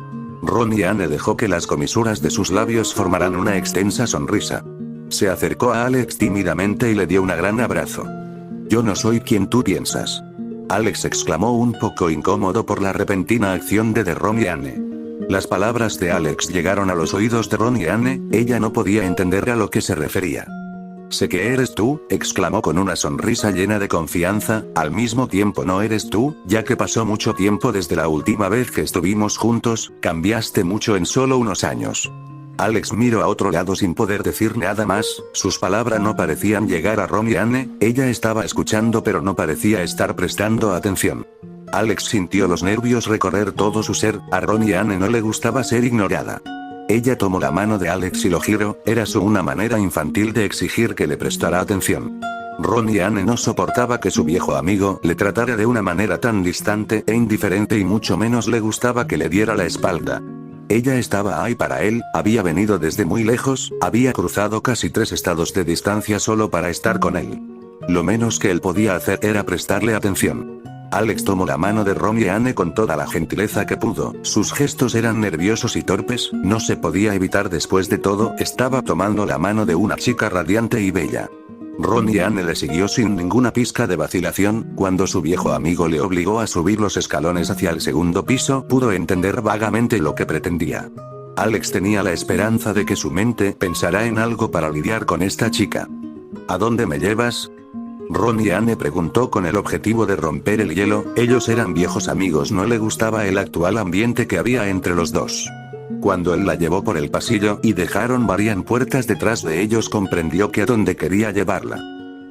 Ron y Anne dejó que las comisuras de sus labios formaran una extensa sonrisa. Se acercó a Alex tímidamente y le dio un gran abrazo. Yo no soy quien tú piensas. Alex exclamó un poco incómodo por la repentina acción de Ron y Anne. Las palabras de Alex llegaron a los oídos de Ron y Anne, ella no podía entender a lo que se refería. Sé que eres tú, exclamó con una sonrisa llena de confianza, al mismo tiempo no eres tú, ya que pasó mucho tiempo desde la última vez que estuvimos juntos, cambiaste mucho en solo unos años. Alex miró a otro lado sin poder decir nada más, sus palabras no parecían llegar a Ron y Anne, ella estaba escuchando pero no parecía estar prestando atención. Alex sintió los nervios recorrer todo su ser, a Ron y Anne no le gustaba ser ignorada. Ella tomó la mano de Alex y lo giró, era una manera infantil de exigir que le prestara atención. Ron y Anne no soportaba que su viejo amigo le tratara de una manera tan distante e indiferente y mucho menos le gustaba que le diera la espalda. Ella estaba ahí para él, había venido desde muy lejos, había cruzado casi 3 estados de distancia solo para estar con él. Lo menos que él podía hacer era prestarle atención. Alex tomó la mano de Ron y Anne con toda la gentileza que pudo, sus gestos eran nerviosos y torpes, no se podía evitar después de todo, estaba tomando la mano de una chica radiante y bella. Ron y Anne le siguió sin ninguna pizca de vacilación, cuando su viejo amigo le obligó a subir los escalones hacia el segundo piso, pudo entender vagamente lo que pretendía. Alex tenía la esperanza de que su mente pensara en algo para lidiar con esta chica. ¿A dónde me llevas? Ron y Anne preguntó con el objetivo de romper el hielo, ellos eran viejos amigos, no le gustaba el actual ambiente que había entre los dos. Cuando él la llevó por el pasillo y dejaron varias puertas detrás de ellos, comprendió que a dónde quería llevarla.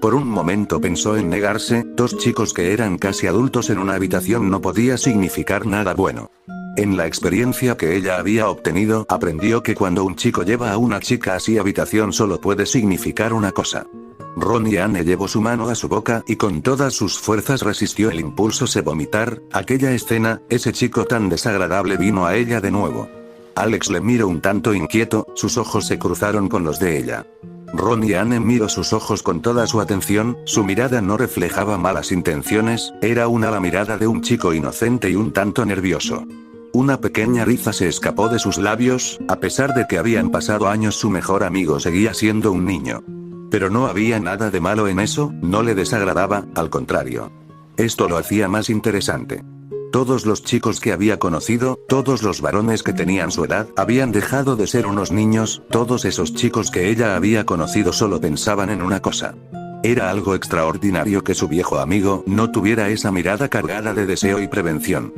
Por un momento pensó en negarse, 2 chicos que eran casi adultos en una habitación no podía significar nada bueno. En la experiencia que ella había obtenido, aprendió que cuando un chico lleva a una chica así a habitación solo puede significar una cosa. Ron y Anne llevó su mano a su boca y con todas sus fuerzas resistió el impulso de vomitar, aquella escena, ese chico tan desagradable vino a ella de nuevo. Alex le miró un tanto inquieto, sus ojos se cruzaron con los de ella. Ron y Anne miró sus ojos con toda su atención, su mirada no reflejaba malas intenciones, era la mirada de un chico inocente y un tanto nervioso. Una pequeña risa se escapó de sus labios, a pesar de que habían pasado años su mejor amigo seguía siendo un niño. Pero no había nada de malo en eso, no le desagradaba, al contrario. Esto lo hacía más interesante. Todos los chicos que había conocido, todos los varones que tenían su edad, habían dejado de ser unos niños, todos esos chicos que ella había conocido solo pensaban en una cosa. Era algo extraordinario que su viejo amigo no tuviera esa mirada cargada de deseo y prevención.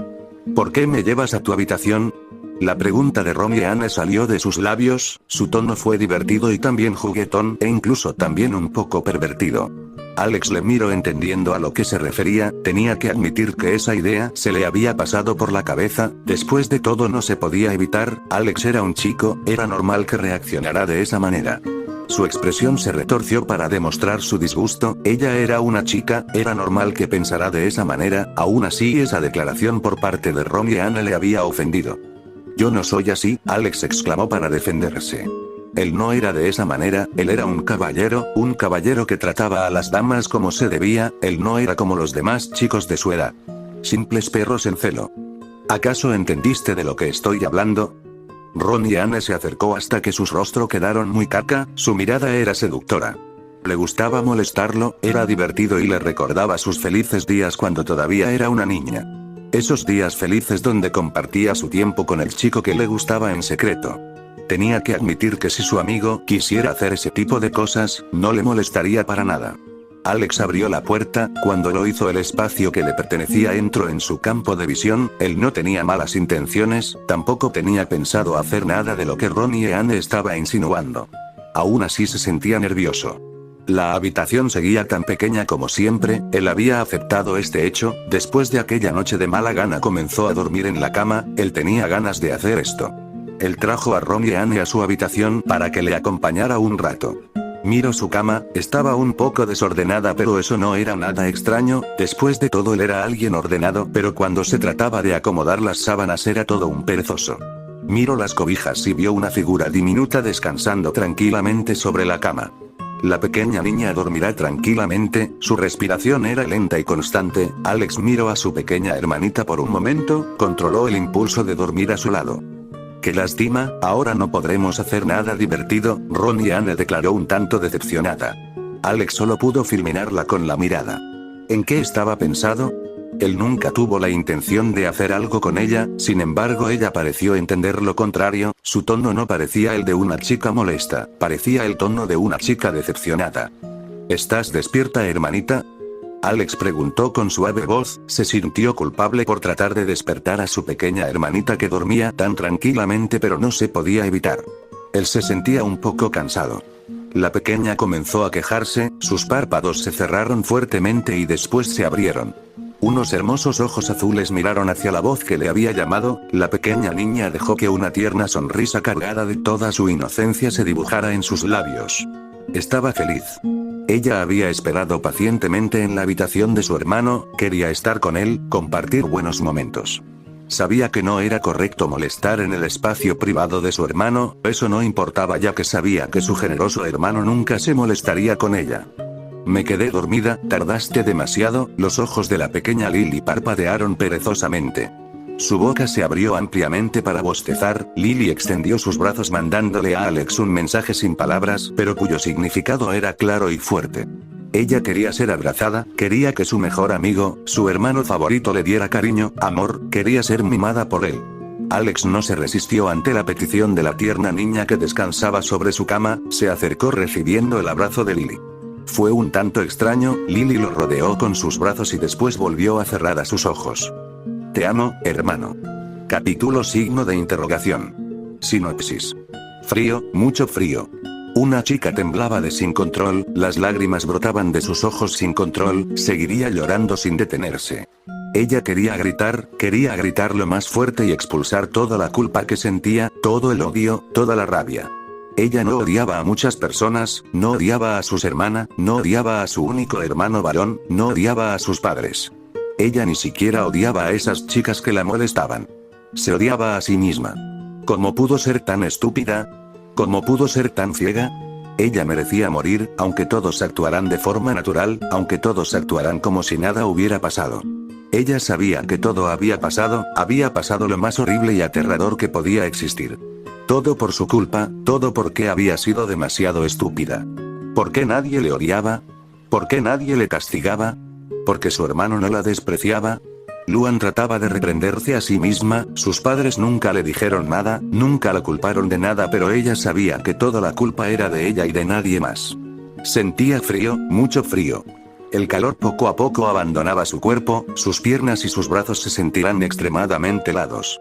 ¿Por qué me llevas a tu habitación? La pregunta de Ron y Anne salió de sus labios, su tono fue divertido y también juguetón, e incluso también un poco pervertido. Alex le miró entendiendo a lo que se refería, tenía que admitir que esa idea se le había pasado por la cabeza, después de todo no se podía evitar, Alex era un chico, era normal que reaccionara de esa manera. Su expresión se retorció para demostrar su disgusto, ella era una chica, era normal que pensara de esa manera, aún así esa declaración por parte de Ron y Anne le había ofendido. Yo no soy así, Alex exclamó para defenderse. Él no era de esa manera, él era un caballero que trataba a las damas como se debía, él no era como los demás chicos de su edad. Simples perros en celo. ¿Acaso entendiste de lo que estoy hablando? Ron y Anne se acercó hasta que sus rostros quedaron muy caca, su mirada era seductora. Le gustaba molestarlo, era divertido y le recordaba sus felices días cuando todavía era una niña. Esos días felices donde compartía su tiempo con el chico que le gustaba en secreto. Tenía que admitir que si su amigo quisiera hacer ese tipo de cosas, no le molestaría para nada. Alex abrió la puerta. Cuando lo hizo, el espacio que le pertenecía entró en su campo de visión. Él no tenía malas intenciones, tampoco tenía pensado hacer nada de lo que Ronnie y Anne estaba insinuando. Aún así se sentía nervioso. La habitación seguía tan pequeña como siempre. Él había aceptado este hecho. Después de aquella noche de mala gana comenzó a dormir en la cama. Él tenía ganas de hacer esto. Él trajo a Ronnie y Anne a su habitación para que le acompañara un rato. Miró su cama, estaba un poco desordenada, pero eso no era nada extraño. Después de todo, él era alguien ordenado, pero cuando se trataba de acomodar las sábanas era todo un perezoso. Miró las cobijas y vio una figura diminuta descansando tranquilamente sobre la cama. La pequeña niña dormirá tranquilamente. Su respiración era lenta y constante. Alex miró a su pequeña hermanita por un momento, controló el impulso de dormir a su lado. ¡Qué lástima! Ahora no podremos hacer nada divertido, Ronnie y Anne declaró un tanto decepcionada. Alex solo pudo fulminarla con la mirada. ¿En qué estaba pensado? Él nunca tuvo la intención de hacer algo con ella, sin embargo ella pareció entender lo contrario. Su tono no parecía el de una chica molesta, parecía el tono de una chica decepcionada. ¿Estás despierta, hermanita? Alex preguntó con suave voz. Se sintió culpable por tratar de despertar a su pequeña hermanita que dormía tan tranquilamente, pero no se podía evitar. Él se sentía un poco cansado. La pequeña comenzó a quejarse, sus párpados se cerraron fuertemente y después se abrieron. Unos hermosos ojos azules miraron hacia la voz que le había llamado. La pequeña niña dejó que una tierna sonrisa cargada de toda su inocencia se dibujara en sus labios. Estaba feliz. Ella había esperado pacientemente en la habitación de su hermano, quería estar con él, compartir buenos momentos. Sabía que no era correcto molestar en el espacio privado de su hermano, eso no importaba ya que sabía que su generoso hermano nunca se molestaría con ella. Me quedé dormida, tardaste demasiado. Los ojos de la pequeña Lily parpadearon perezosamente. Su boca se abrió ampliamente para bostezar. Lily extendió sus brazos mandándole a Alex un mensaje sin palabras, pero cuyo significado era claro y fuerte. Ella quería ser abrazada, quería que su mejor amigo, su hermano favorito, le diera cariño, amor, quería ser mimada por él. Alex no se resistió ante la petición de la tierna niña que descansaba sobre su cama, se acercó recibiendo el abrazo de Lily. Fue un tanto extraño. Lily lo rodeó con sus brazos y después volvió a cerrar sus ojos. Te amo, hermano. Capítulo signo de interrogación. Sinopsis. Frío, mucho frío. Una chica temblaba de sin control, las lágrimas brotaban de sus ojos sin control, seguiría llorando sin detenerse. Ella quería gritar lo más fuerte y expulsar toda la culpa que sentía, todo el odio, toda la rabia. Ella no odiaba a muchas personas, no odiaba a sus hermanas, no odiaba a su único hermano varón, no odiaba a sus padres. Ella ni siquiera odiaba a esas chicas que la molestaban. Se odiaba a sí misma. ¿Cómo pudo ser tan estúpida? ¿Cómo pudo ser tan ciega? Ella merecía morir, aunque todos actuaran de forma natural, aunque todos actuaran como si nada hubiera pasado. Ella sabía que todo había pasado lo más horrible y aterrador que podía existir. Todo por su culpa, todo porque había sido demasiado estúpida. ¿Por qué nadie le odiaba? ¿Por qué nadie le castigaba? ¿Porque su hermano no la despreciaba? Luan trataba de reprenderse a sí misma. Sus padres nunca le dijeron nada, nunca la culparon de nada, pero ella sabía que toda la culpa era de ella y de nadie más. Sentía frío, mucho frío. El calor poco a poco abandonaba su cuerpo, sus piernas y sus brazos se sentirán extremadamente helados.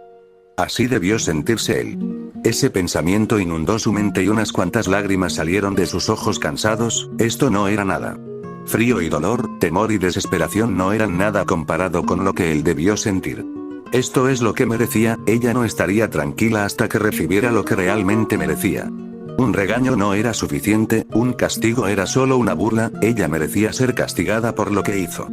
Así debió sentirse él. Ese pensamiento inundó su mente y unas cuantas lágrimas salieron de sus ojos cansados. Esto no era nada. Frío y dolor, temor y desesperación no eran nada comparado con lo que él debió sentir. Esto es lo que merecía. Ella no estaría tranquila hasta que recibiera lo que realmente merecía. Un regaño no era suficiente, un castigo era solo una burla. Ella merecía ser castigada por lo que hizo.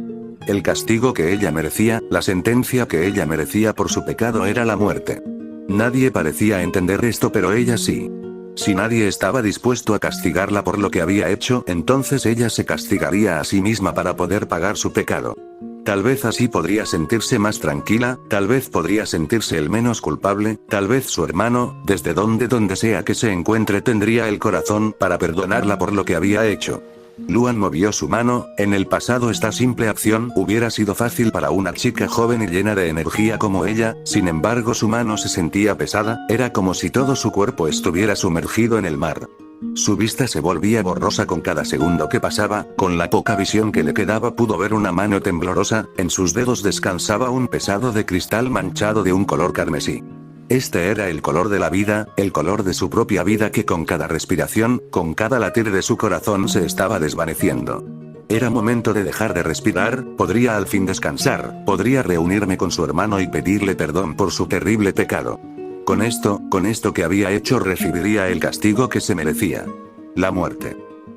El castigo que ella merecía, la sentencia que ella merecía por su pecado era la muerte. Nadie parecía entender esto, pero ella sí. Si nadie estaba dispuesto a castigarla por lo que había hecho, entonces ella se castigaría a sí misma para poder pagar su pecado. Tal vez así podría sentirse más tranquila, tal vez podría sentirse el menos culpable, tal vez su hermano, desde donde sea que se encuentre, tendría el corazón para perdonarla por lo que había hecho. Luan movió su mano. En el pasado esta simple acción hubiera sido fácil para una chica joven y llena de energía como ella, sin embargo su mano se sentía pesada, era como si todo su cuerpo estuviera sumergido en el mar. Su vista se volvía borrosa con cada segundo que pasaba, con la poca visión que le quedaba pudo ver una mano temblorosa, en sus dedos descansaba un pesado de cristal manchado de un color carmesí. Este era el color de la vida, el color de su propia vida que con cada respiración, con cada latir de su corazón se estaba desvaneciendo. Era momento de dejar de respirar, podría al fin descansar, podría reunirme con su hermano y pedirle perdón por su terrible pecado. Con esto que había hecho recibiría el castigo que se merecía. La muerte.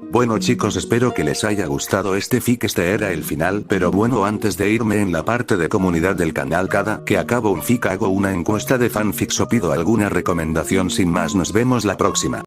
Bueno chicos, espero que les haya gustado este fic. Este era el final, pero bueno, antes de irme, en la parte de comunidad del canal, cada que acabo un fic hago una encuesta de fanfics o pido alguna recomendación. Sin más, nos vemos la próxima.